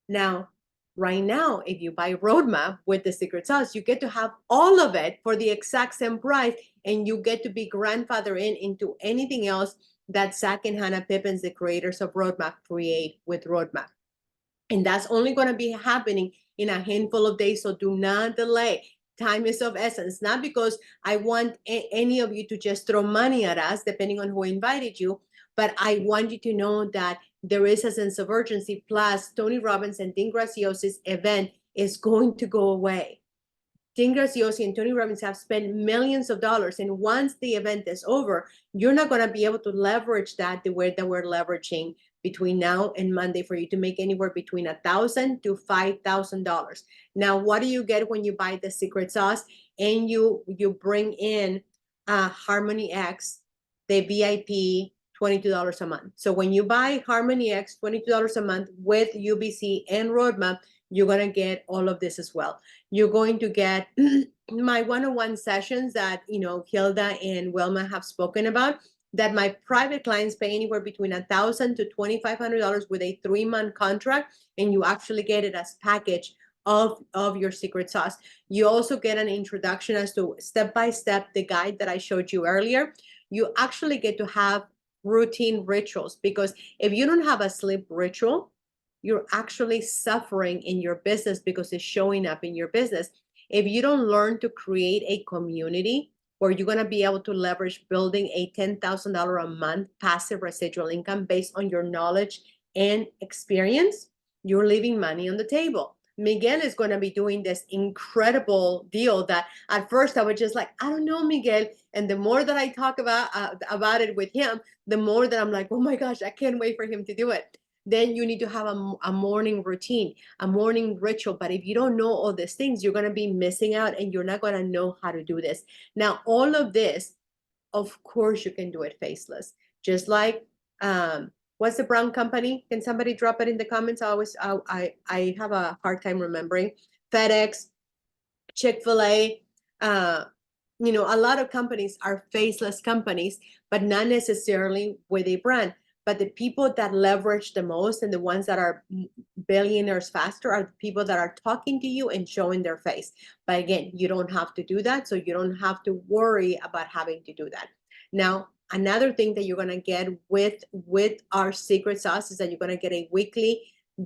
Now, right now, if you buy Roadmap with the Secret Sauce, you get to have all of it for the exact same price, and you get to be grandfathered into anything else that Zach and Hannah Pippins, the creators of Roadmap, create with Roadmap. And that's only going to be happening in a handful of days, so do not delay. Time is of essence, not because I want any of you to just throw money at us, depending on who invited you, but I want you to know that there is a sense of urgency. Plus, Tony Robbins and Dean Graziosi's event is going to go away. Dean Graziosi and Tony Robbins have spent millions of dollars, and once the event is over, you're not going to be able to leverage that the way that we're leveraging between now and Monday for you to make anywhere between $1,000 to $5,000. Now, what do you get when you buy the Secret Sauce and you bring in Harmony X, the VIP, $22 a month? So when you buy Harmony X, $22 a month with UBC and Roadmap, you're going to get all of this as well. You're going to get my one-on-one sessions that, you know, Hilda and Wilma have spoken about, that my private clients pay anywhere between $1,000 to $2,500 with a 3-month contract, and you actually get it as package of your Secret Sauce. You also get an introduction as to step-by-step the guide that I showed you earlier. You actually get to have routine rituals, because if you don't have a sleep ritual, you're actually suffering in your business because it's showing up in your business. If you don't learn to create a community where you're going to be able to leverage building a $10,000 a month passive residual income based on your knowledge and experience, you're leaving money on the table. Miguel is going to be doing this incredible deal that at first I was just like, I don't know, Miguel. And the more that I talk about it with him, the more that I'm like, oh my gosh, I can't wait for him to do it. Then you need to have a morning routine, a morning ritual. But if you don't know all these things, you're going to be missing out, and you're not going to know how to do this. Now, all of this, of course, you can do it faceless. Just like, what's the brown company? Can somebody drop it in the comments? I have a hard time remembering. FedEx, Chick-fil-A, you know, a lot of companies are faceless companies, but not necessarily with a brand. But the people that leverage the most and the ones that are billionaires faster are the people that are talking to you and showing their face. But again, you don't have to do that. So you don't have to worry about having to do that. Now, another thing that you're going to get with our Secret Sauce is that you're going to get a weekly,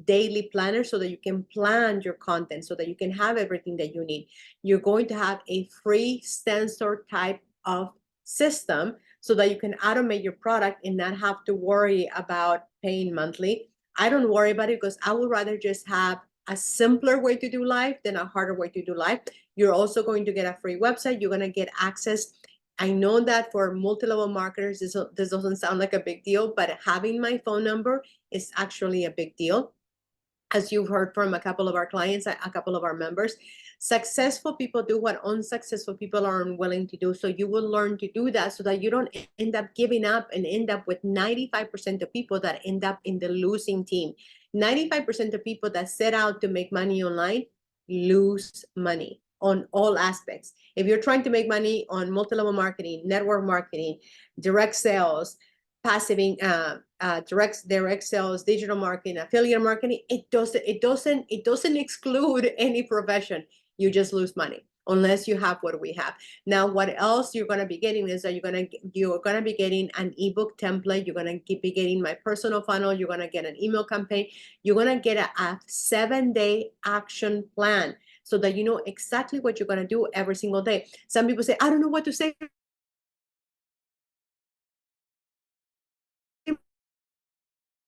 daily planner so that you can plan your content, so that you can have everything that you need. You're going to have a free sensor type of system so that you can automate your product and not have to worry about paying monthly. I don't worry about it because I would rather just have a simpler way to do life than a harder way to do life. You're also going to get a free website. You're going to get access. I know that for multi-level marketers, this doesn't sound like a big deal, but having my phone number is actually a big deal. As you've heard from a couple of our clients, a couple of our members, successful people do what unsuccessful people are unwilling to do. So you will learn to do that so that you don't end up giving up and end up with 95% of people that end up in the losing team. 95% of people that set out to make money online lose money on all aspects. If you're trying to make money on multi-level marketing, network marketing, direct sales, passive direct sales, digital marketing, affiliate marketing, it doesn't exclude any profession. You just lose money unless you have what we have. Now, what else you're going to be getting is that you're going to be getting an ebook template. You're going to be getting my personal funnel. You're going to get an email campaign. You're going to get a 7-day action plan so that you know exactly what you're going to do every single day. Some people say, I don't know what to say,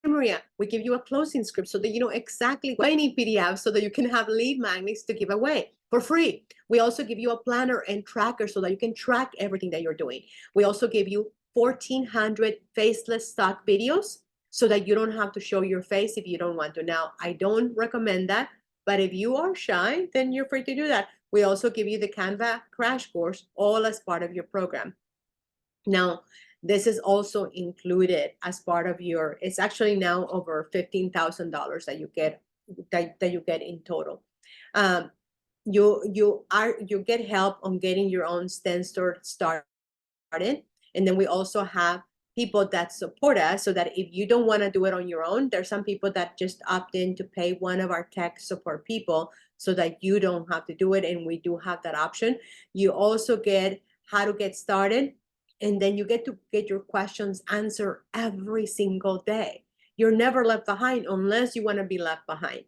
Maria. We give you a closing script so that you know exactly what any PDF so that you can have lead magnets to give away for free. We also give you a planner and tracker so that you can track everything that you're doing. We also give you 1,400 faceless stock videos so that you don't have to show your face if you don't want to. Now, I don't recommend that, but if you are shy, then you're free to do that. We also give you the Canva crash course all as part of your program. Now, This is also included as part of your, it's actually now over $15,000 that you get, that you get in total. You get help on getting your own stent store started. And then we also have people that support us, so that if you don't want to do it on your own, there's some people that just opt in to pay one of our tech support people so that you don't have to do it. And we do have that option. You also get how to get started, and then you get to get your questions answered every single day. You're never left behind unless you want to be left behind.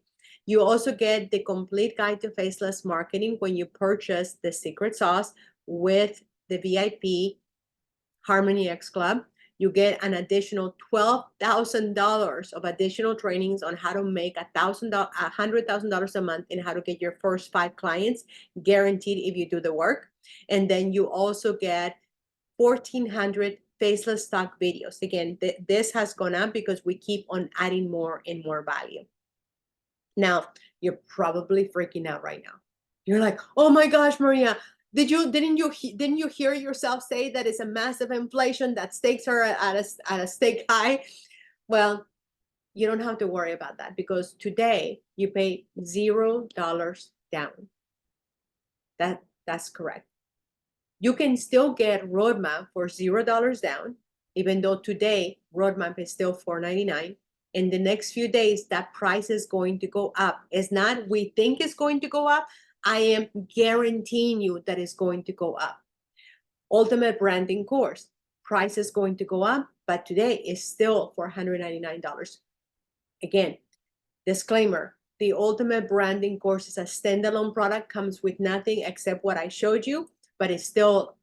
You also get the complete guide to faceless marketing when you purchase the secret sauce with the VIP Harmony X Club. You get an additional $12,000 of additional trainings on how to make $100,000 a month and how to get your first 5 clients guaranteed if you do the work. And then you also get 1,400 faceless stock videos. Again, this has gone up because we keep on adding more and more value. Now, you're probably freaking out right now. You're like, oh my gosh, Maria, didn't you hear yourself say that it's a massive inflation, that stakes are at a stake high? Well, you don't have to worry about that, because today you pay $0 down. That's correct. You can still get Roadmap for $0 down, even though today Roadmap is still $4.99. In the next few days, that price is going to go up. It's not we think it's going to go up. I am guaranteeing you that it's going to go up. Ultimate Branding Course, price is going to go up, but today is still $499. Again, disclaimer, the Ultimate Branding Course is a standalone product, comes with nothing except what I showed you, but it's still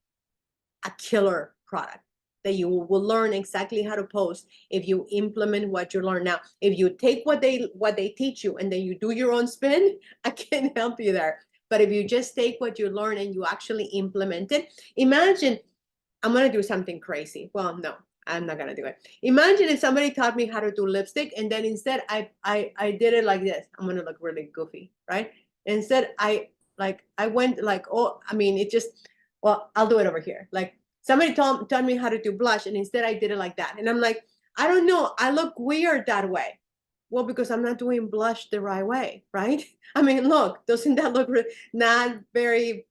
a killer product that you will learn exactly how to post if you implement what you learn. Now, if you take what they teach you and then you do your own spin, I can help you there. But if you just take what you learn and you actually implement it, imagine, I'm gonna do something crazy. Well, no, I'm not gonna do it. Imagine if somebody taught me how to do lipstick and then instead I did it like this. I'm gonna look really goofy, right? Instead, I went like, oh, I mean, it just, well, I'll do it over here. Like, somebody taught me how to do blush, and instead I did it like that. And I'm like, I don't know, I look weird that way. Well, because I'm not doing blush the right way, right? I mean, look, doesn't that look not very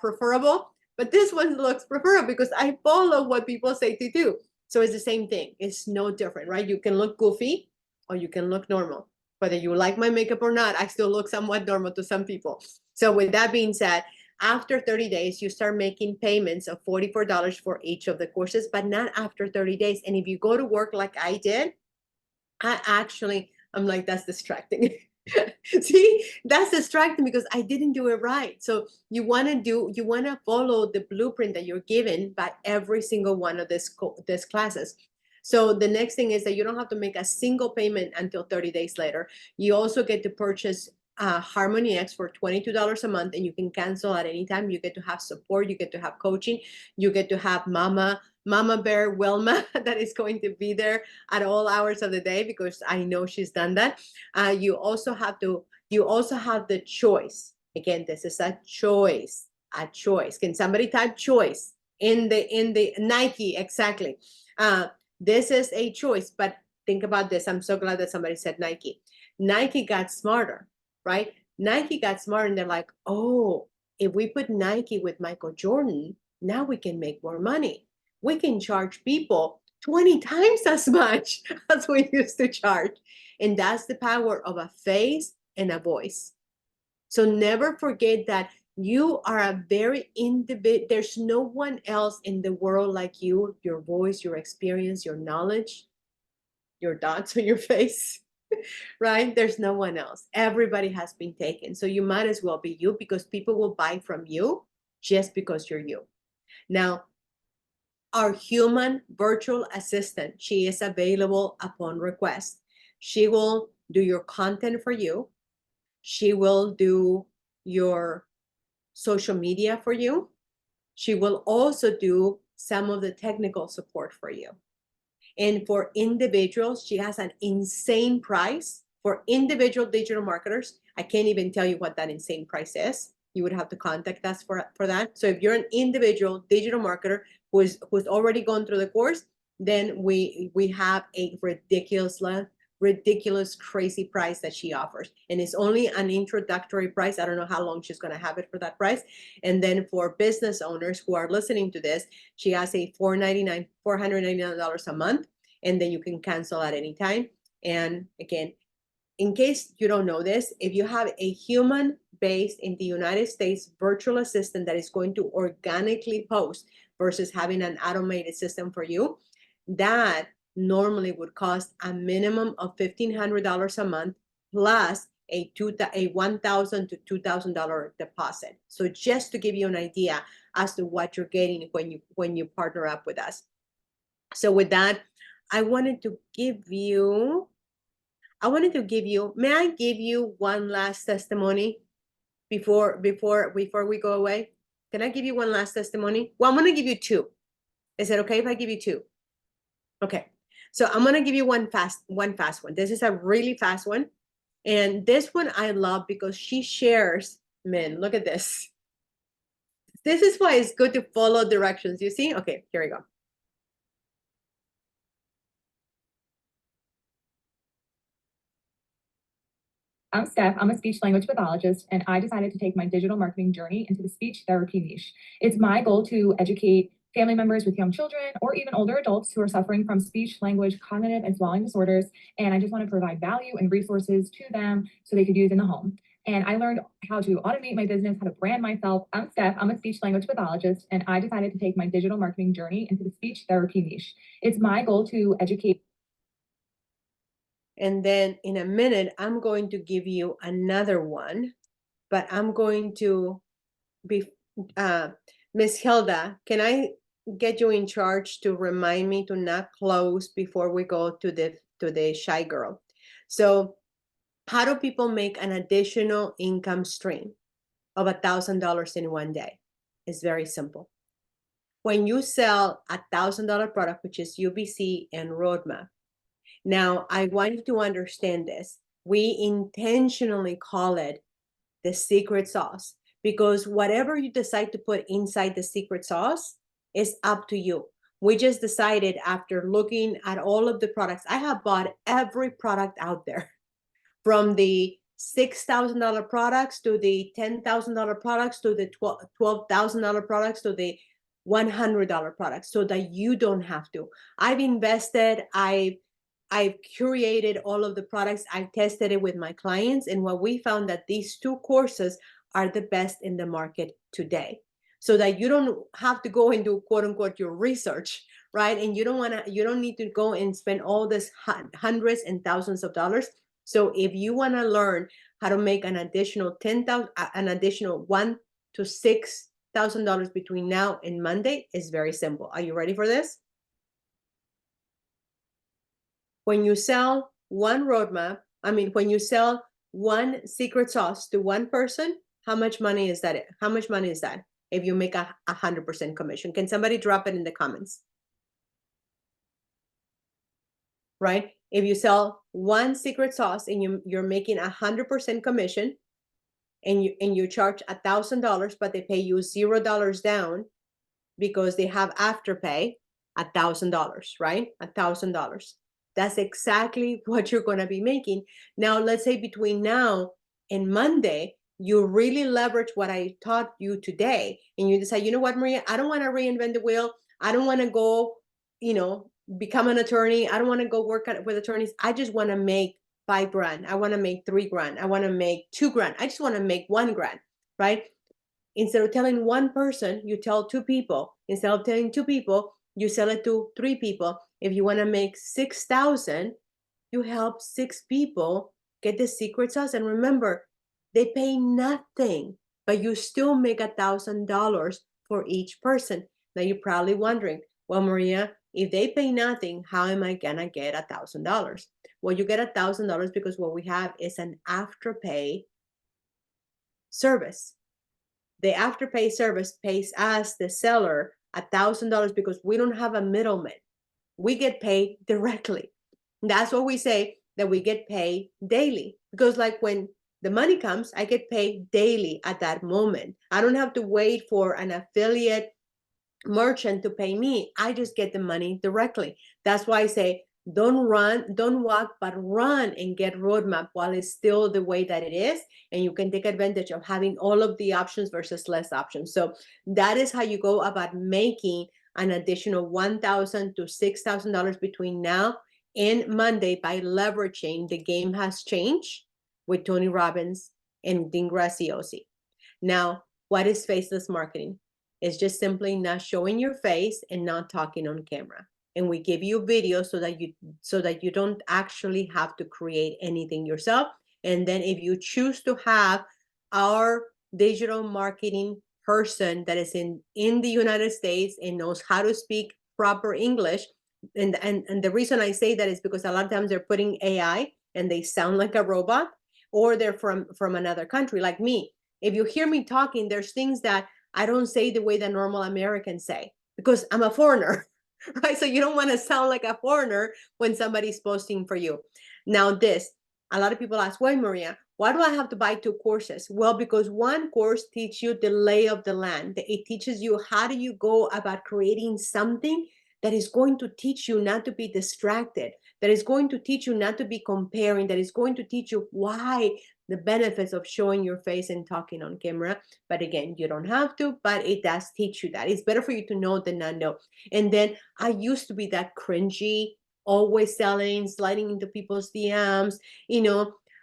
preferable? But this one looks preferable because I follow what people say to do. So it's the same thing. It's no different, right? You can look goofy or you can look normal. Whether you like my makeup or not, I still look somewhat normal to some people. So with that being said, after 30 days, you start making payments of $44 for each of the courses, but not after 30 days. And if you go to work like I did, I'm like, that's distracting. See, that's distracting because I didn't do it right. So you want to follow the blueprint that you're given by every single one of these classes. So the next thing is that you don't have to make a single payment until 30 days later. You also get to purchase Harmony X for $22 a month, and you can cancel at any time. You get to have support, you get to have coaching, you get to have Mama Bear Wilma that is going to be there at all hours of the day, because I know she's done that. You also have the choice. Again, this is a choice. Can somebody type choice in the Nike? Exactly. This is a choice, but think about this. I'm so glad that somebody said Nike. Nike got smarter, right? Nike got smart, and they're like, oh, if we put Nike with Michael Jordan, now we can make more money. We can charge people 20 times as much as we used to charge. And that's the power of a face and a voice. So never forget that you are a very individual. There's no one else in the world like you, your voice, your experience, your knowledge, your dots on your face. Right? There's no one else. Everybody has been taken. So you might as well be you, because people will buy from you just because you're you. Now, our human virtual assistant, she is available upon request. She will do your content for you. She will do your social media for you. She will also do some of the technical support for you. And for individuals, she has an insane price for individual digital marketers. I can't even tell you what that insane price is. You would have to contact us for that. So if you're an individual digital marketer who's already gone through the course, then we have a ridiculous crazy price that she offers, and it's only an introductory price. I don't know how long she's going to have it for that price. And then for business owners who are listening to this, she has a $499 a month, and then you can cancel at any time. And again, in case you don't know this, if you have a human based in the United States virtual assistant that is going to organically post versus having an automated system for you, that normally would cost a minimum of $1,500 a month plus a $1,000 to $2,000 deposit. So just to give you an idea as to what you're getting when you partner up with us. So with that, I wanted to give you, may I give you one last testimony before we go away? Can I give you one last testimony? Well, I'm going to give you two. Is it okay if I give you two? Okay. So I'm going to give you one fast one. This is a really fast one. And this one I love because she shares, man, look at this. This is why it's good to follow directions. You see? Okay, here we go. I'm Steph. I'm a speech language pathologist, and I decided to take my digital marketing journey into the speech therapy niche. It's my goal to educate family members with young children or even older adults who are suffering from speech, language, cognitive, and swallowing disorders. And I just want to provide value and resources to them so they could use in the home. And I learned how to automate my business, how to brand myself. I'm Steph. I'm a speech language pathologist, and I decided to take my digital marketing journey into the speech therapy niche. It's my goal to educate. And then in a minute, I'm going to give you another one, but I'm going to be, Miss Hilda, can I get you in charge to remind me to not close before we go to the shy girl? So how do people make an additional income stream of $1,000 in one day? It's very simple. When you sell $1,000 product, which is UBC and Roadmap, now, I want you to understand this. We intentionally call it the secret sauce because whatever you decide to put inside the secret sauce is up to you. We just decided after looking at all of the products, I have bought every product out there, from the $6,000 products to the $10,000 products to the $12,000 products to the $100 products, so that you don't have to. I've invested, I've curated all of the products. I've tested it with my clients. And what we found that these two courses are the best in the market today, so that you don't have to go and do quote unquote your research, right? And you don't need to go and spend all this hundreds and thousands of dollars. So if you want to learn how to make an additional $1,000 to $6,000 between now and Monday, it's very simple. Are you ready for this? When you sell one roadmap, when you sell one secret sauce to one person, how much money is that? How much money is that if you make 100% commission? Can somebody drop it in the comments? Right? If you sell one secret sauce and you're making 100% commission, and you charge $1,000, but they pay you $0 down because they have afterpay, $1,000, right? $1,000. That's exactly what you're going to be making. Now, let's say between now and Monday, you really leverage what I taught you today, and you decide, you know what, Maria, I don't want to reinvent the wheel. I don't want to go, become an attorney. I don't want to go work with attorneys. I just want to make $5,000. I want to make $3,000. I want to make $2,000. I just want to make $1,000, right? Instead of telling one person, you tell two people. Instead of telling two people, you sell it to 3 people. If you want to make 6,000, you help 6 people get the secret sauce. And remember, they pay nothing, but you still make $1,000 for each person. Now you're probably wondering, well, Maria, if they pay nothing, how am I gonna get $1,000? Well, you get $1,000 because what we have is an afterpay service. The afterpay service pays us, the seller, $1,000 because we don't have a middleman. We get paid directly. That's what we say, that we get paid daily, because like when the money comes, I get paid daily at that moment. I don't have to wait for an affiliate merchant to pay me. I just get the money directly. That's why I say, don't walk, but run and get roadmap while it's still the way that it is. And you can take advantage of having all of the options versus less options. So that is how you go about making an additional $1,000 to $6,000 between now and Monday by leveraging The Game Has Changed with Tony Robbins and Dean Graziosi. Now, what is faceless marketing? It's just simply not showing your face and not talking on camera. And we give you videos so that you don't actually have to create anything yourself. And then if you choose to have our digital marketing person that is in the United States and knows how to speak proper English, and the reason I say that is because a lot of times they're putting AI and they sound like a robot, or they're from another country like me. If you hear me talking, there's things that I don't say the way that normal Americans say because I'm a foreigner, right? So you don't want to sound like a foreigner when somebody's posting for you. Now a lot of people ask, why, Maria, why do I have to buy 2 courses? Well, because one course teaches you the lay of the land. It teaches you how do you go about creating something that is going to teach you not to be distracted, that is going to teach you not to be comparing, that is going to teach you why the benefits of showing your face and talking on camera. But again, you don't have to, but it does teach you that. It's better for you to know than not know. And then I used to be that cringy, always selling, sliding into people's DMs,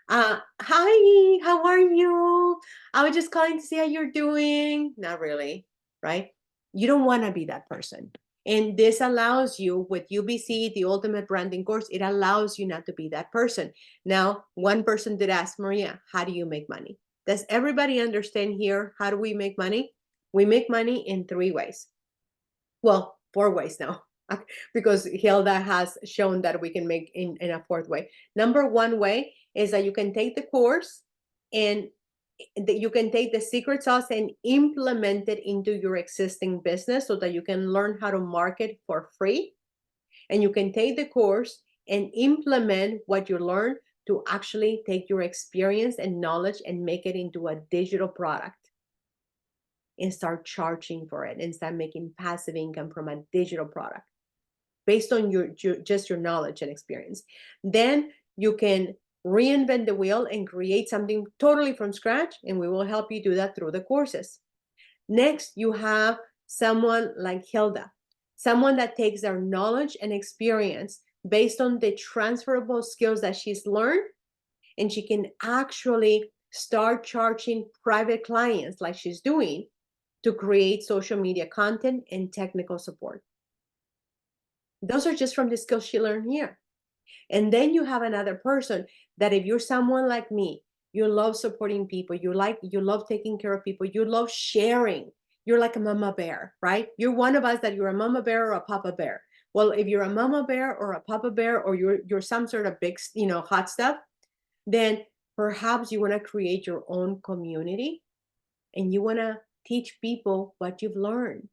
hi, how are you? I was just calling to see how you're doing. Not really, right? You don't want to be that person. And this allows you with UBC, the ultimate branding course, it allows you not to be that person. Now, one person did ask, Maria, how do you make money? Does everybody understand here? How do we make money? We make money in 3 ways. Well, 4 ways now, because Hilda has shown that we can make in a 4th way. Number 1 way is that you can take the course and you can take the secret sauce and implement it into your existing business so that you can learn how to market for free. And you can take the course and implement what you learn to actually take your experience and knowledge and make it into a digital product and start charging for it and start making passive income from a digital product based on your knowledge and experience. Then you can reinvent the wheel and create something totally from scratch, and we will help you do that through the courses. Next, you have someone like Hilda, someone that takes their knowledge and experience based on the transferable skills that she's learned, and she can actually start charging private clients like she's doing to create social media content and technical support. Those are just from the skills she learned here. And then you have another person that if you're someone like me, you love supporting people, you love taking care of people, you love sharing. You're like a mama bear, right? You're one of us that you're a mama bear or a papa bear. Well, if you're a mama bear or a papa bear, or you're some sort of big, hot stuff, then perhaps you want to create your own community and you want to teach people what you've learned.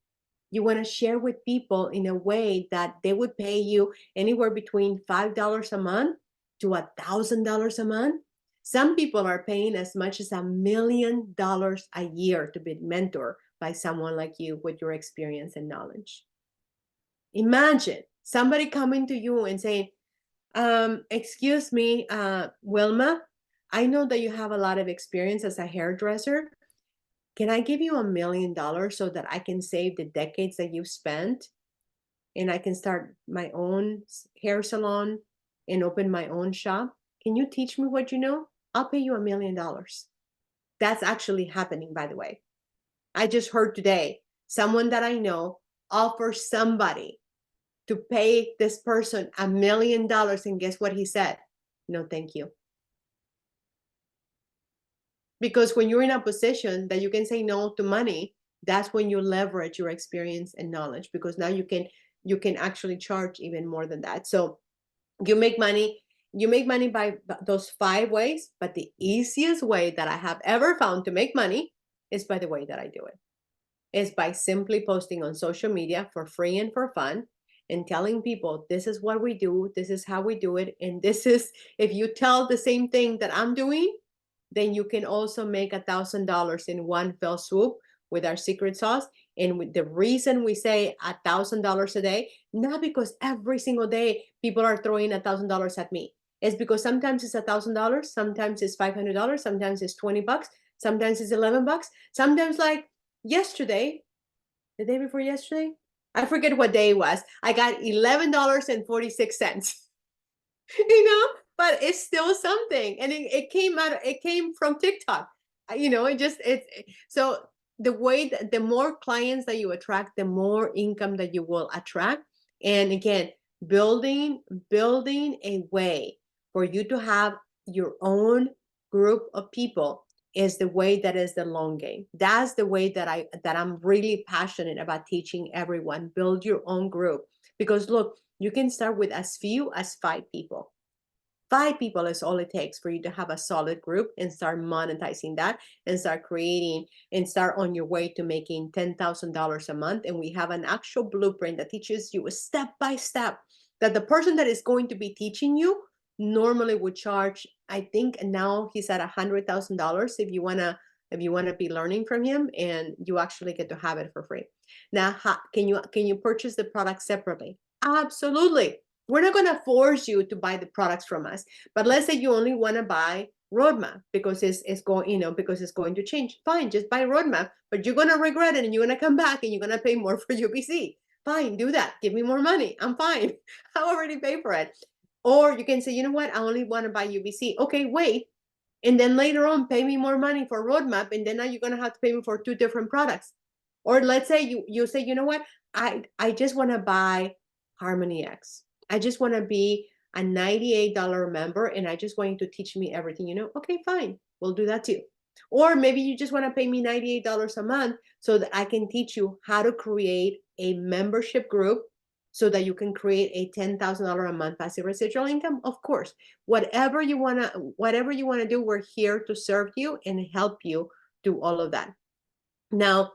You want to share with people in a way that they would pay you anywhere between $5 a month to $1,000 a month. Some people are paying as much as $1 million a year to be mentored by someone like you with your experience and knowledge. Imagine somebody coming to you and saying, excuse me, Wilma, I know that you have a lot of experience as a hairdresser. Can I give you $1 million so that I can save the decades that you've spent and I can start my own hair salon and open my own shop? Can you teach me what you know? I'll pay you $1 million. That's actually happening, by the way. I just heard today, someone that I know offers somebody to pay this person $1 million, and guess what he said? No, thank you. Because when you're in a position that you can say no to money, that's when you leverage your experience and knowledge, because now you can actually charge even more than that. So you make money by those 5 ways, but the easiest way that I have ever found to make money is by the way that I do it. Is by simply posting on social media for free and for fun and telling people, this is what we do, this is how we do it, and this is, if you tell the same thing that I'm doing, then you can also make $1,000 in one fell swoop with our secret sauce. And the reason we say $1,000 a day, not because every single day people are throwing $1,000 at me. It's because sometimes it's $1,000, sometimes it's $500, sometimes it's $20, sometimes it's $11, sometimes like yesterday, the day before yesterday, I forget what day it was. I got $11.46. But it's still something, and it came from TikTok. So the way that the more clients that you attract, the more income that you will attract. And again, building a way for you to have your own group of people is the way that is the long game. That's the way that I'm really passionate about teaching everyone. Build your own group, because look, you can start with as few as 5 people. 5 people is all it takes for you to have a solid group and start monetizing that and start creating and start on your way to making $10,000 a month. And we have an actual blueprint that teaches you step by step, that the person that is going to be teaching you normally would charge, I think now he's at $100,000 if you want to be learning from him, and you actually get to have it for free. Now, can you purchase the product separately? Absolutely. We're not going to force you to buy the products from us, but let's say you only want to buy Roadmap because it's going to change. Fine, just buy Roadmap, but you're going to regret it and you're going to come back and you're going to pay more for UBC. Fine, do that. Give me more money. I'm fine. I already paid for it. Or you can say, you know what? I only want to buy UBC. Okay, wait. And then later on, pay me more money for Roadmap. And then now you're going to have to pay me for 2 different products. Or let's say you say, you know what? I just want to buy Harmony X. I just want to be a $98 member and I just want you to teach me everything. Okay, fine. We'll do that too. Or maybe you just want to pay me $98 a month so that I can teach you how to create a membership group so that you can create a $10,000 a month passive residual income. Of course, whatever you want to do, we're here to serve you and help you do all of that. Now,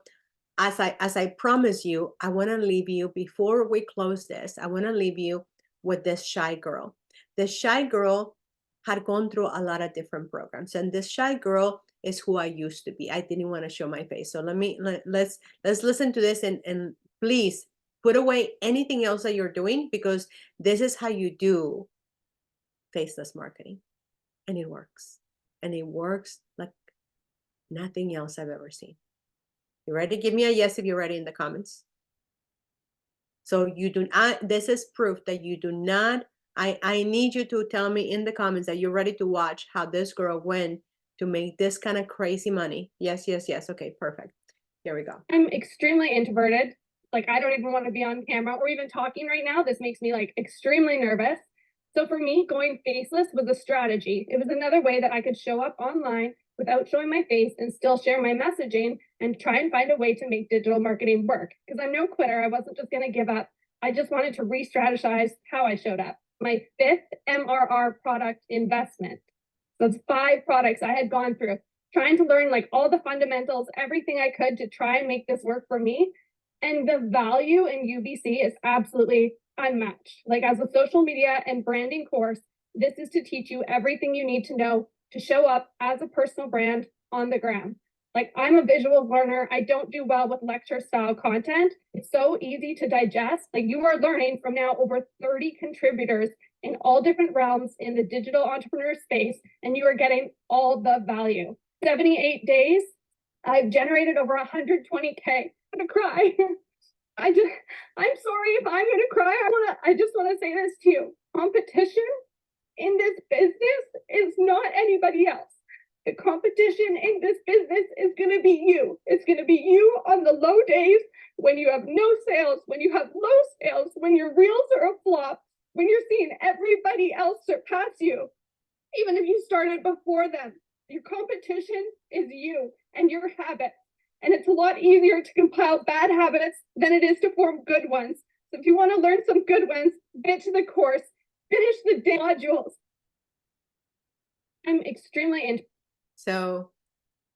as I promise you, I want to leave you, before we close this, I want to leave you with this shy girl. The shy girl had gone through a lot of different programs, and this shy girl is who I used to be. I didn't want to show my face. So let's listen to this, and please put away anything else that you're doing, because this is how you do faceless marketing, and it works. And it works like nothing else I've ever seen. You ready? Give me a yes if you're ready in the comments. So you do not, this is proof that you do not, I need you to tell me in the comments that you're ready to watch how this girl went to make this kind of crazy money. Yes, yes, yes. Okay, perfect. Here we go. I'm extremely introverted. Like, I don't even want to be on camera or even talking right now. This makes me like extremely nervous. So for me, going faceless was a strategy. It was another way that I could show up online without showing my face and still share my messaging and try and find a way to make digital marketing work. Because I'm no quitter. I wasn't just going to give up. I just wanted to re-strategize how I showed up. My 5th MRR product investment. Those 5 products I had gone through, trying to learn like all the fundamentals, everything I could to try and make this work for me. And the value in UBC is absolutely unmatched. Like, as a social media and branding course, this is to teach you everything you need to know to show up as a personal brand on the gram. Like, I'm a visual learner. I don't do well with lecture style content. It's so easy to digest. Like, you are learning from now over 30 contributors in all different realms in the digital entrepreneur space, and you are getting all the value. 78 days, I've generated over 120K. I'm gonna cry. I'm sorry if I'm gonna cry. I just want to say this to you. Competition in this business is not anybody else. The competition in this business is going to be you. It's going to be you on the low days when you have no sales, when you have low sales, when your reels are a flop, when you're seeing everybody else surpass you, even if you started before them. Your competition is you and your habits. And it's a lot easier to compile bad habits than it is to form good ones. So if you want to learn some good ones, get to the course, finish the day modules. I'm extremely interested. So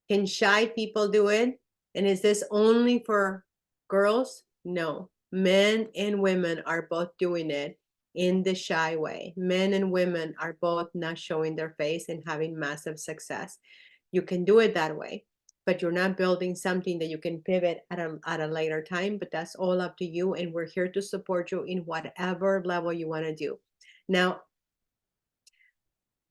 can shy people do it? And is this only for girls? No, men and women are both doing it in the shy way. Men and women are both not showing their face and having massive success. You can do it that way. but you're not building something that you can pivot at a later time. But that's all up to you, and we're here to support you in whatever level you want to do. Now,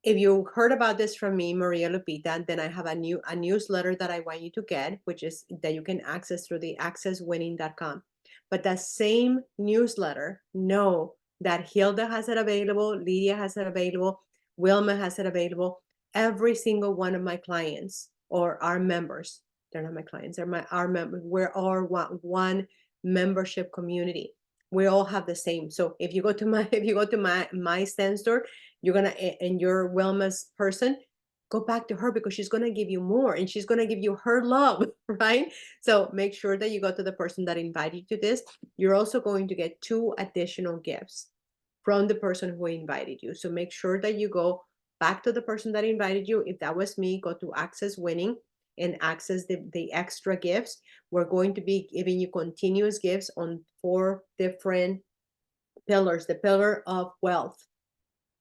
if you heard about this from me, Maria Lupita, then I have a newsletter that I want you to get, which is that you can access through the accesswinning.com. But that same newsletter, know that Hilda has it available, Lydia has it available, Wilma has it available. Every single one of my clients or our members, they're not my clients, they're our members. We're all one membership community. We all have the same. So if you go to my stand store, you're gonna, and you're Wilma's person, go back to her because she's gonna give you more, and she's gonna give you her love, right? So make sure that you go to the person that invited you to this. You're also going to get 2 additional gifts from the person who invited you. So make sure that you go back to the person that invited you. If that was me, go to Access Winning and access the extra gifts. We're going to be giving you continuous gifts on 4 different pillars. The pillar of wealth,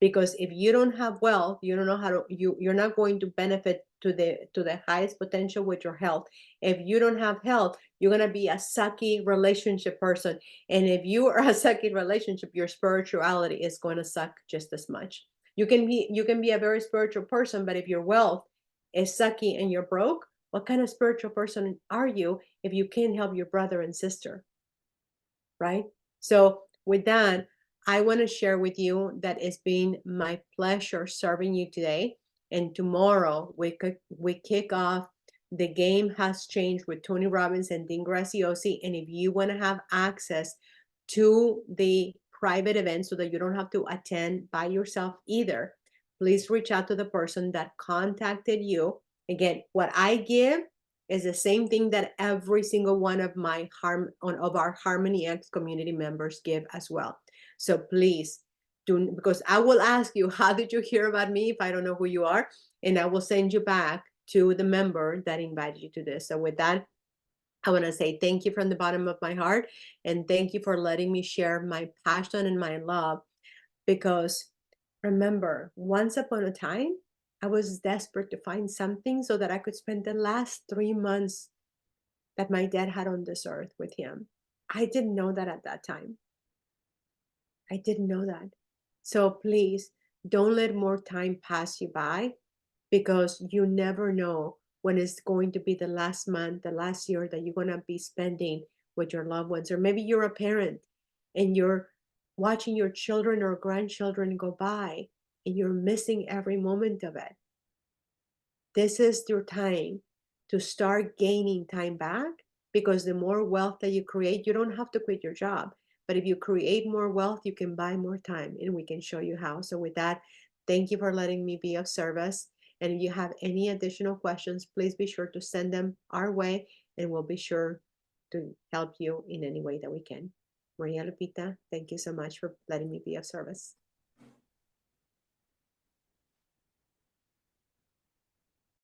because if you don't have wealth, you don't know how to, you're not going to benefit to the highest potential with your health. If you don't have health, you're going to be a sucky relationship person, and if you are a sucky relationship, your spirituality is going to suck just as much. You can be a very spiritual person, but if your wealth is sucky and you're broke, what kind of spiritual person are you if you can't help your brother and sister, right? So with that, I want to share with you that it's been my pleasure serving you today. And tomorrow we kick off The Game Has Changed with Tony Robbins and Dean Graziosi. And if you want to have access to the private event so that you don't have to attend by yourself either, please reach out to the person that contacted you. Again, what I give is the same thing that every single one of our Harmony X community members give as well. So please do, because I will ask you, how did you hear about me if I don't know who you are? And I will send you back to the member that invited you to this. So with that, I want to say thank you from the bottom of my heart. And thank you for letting me share my passion and my love. Because remember, once upon a time, I was desperate to find something so that I could spend the last 3 months that my dad had on this earth with him. I didn't know that at that time. I didn't know that. So please don't let more time pass you by, because you never know when it's going to be the last month, the last year that you're going to be spending with your loved ones. Or maybe you're a parent and you're watching your children or grandchildren go by and you're missing every moment of it. This is your time to start gaining time back, because the more wealth that you create, you don't have to quit your job. But if you create more wealth, you can buy more time, and we can show you how. So with that, thank you for letting me be of service. And if you have any additional questions, please be sure to send them our way, and we'll be sure to help you in any way that we can. Maria Lupita, thank you so much for letting me be of service.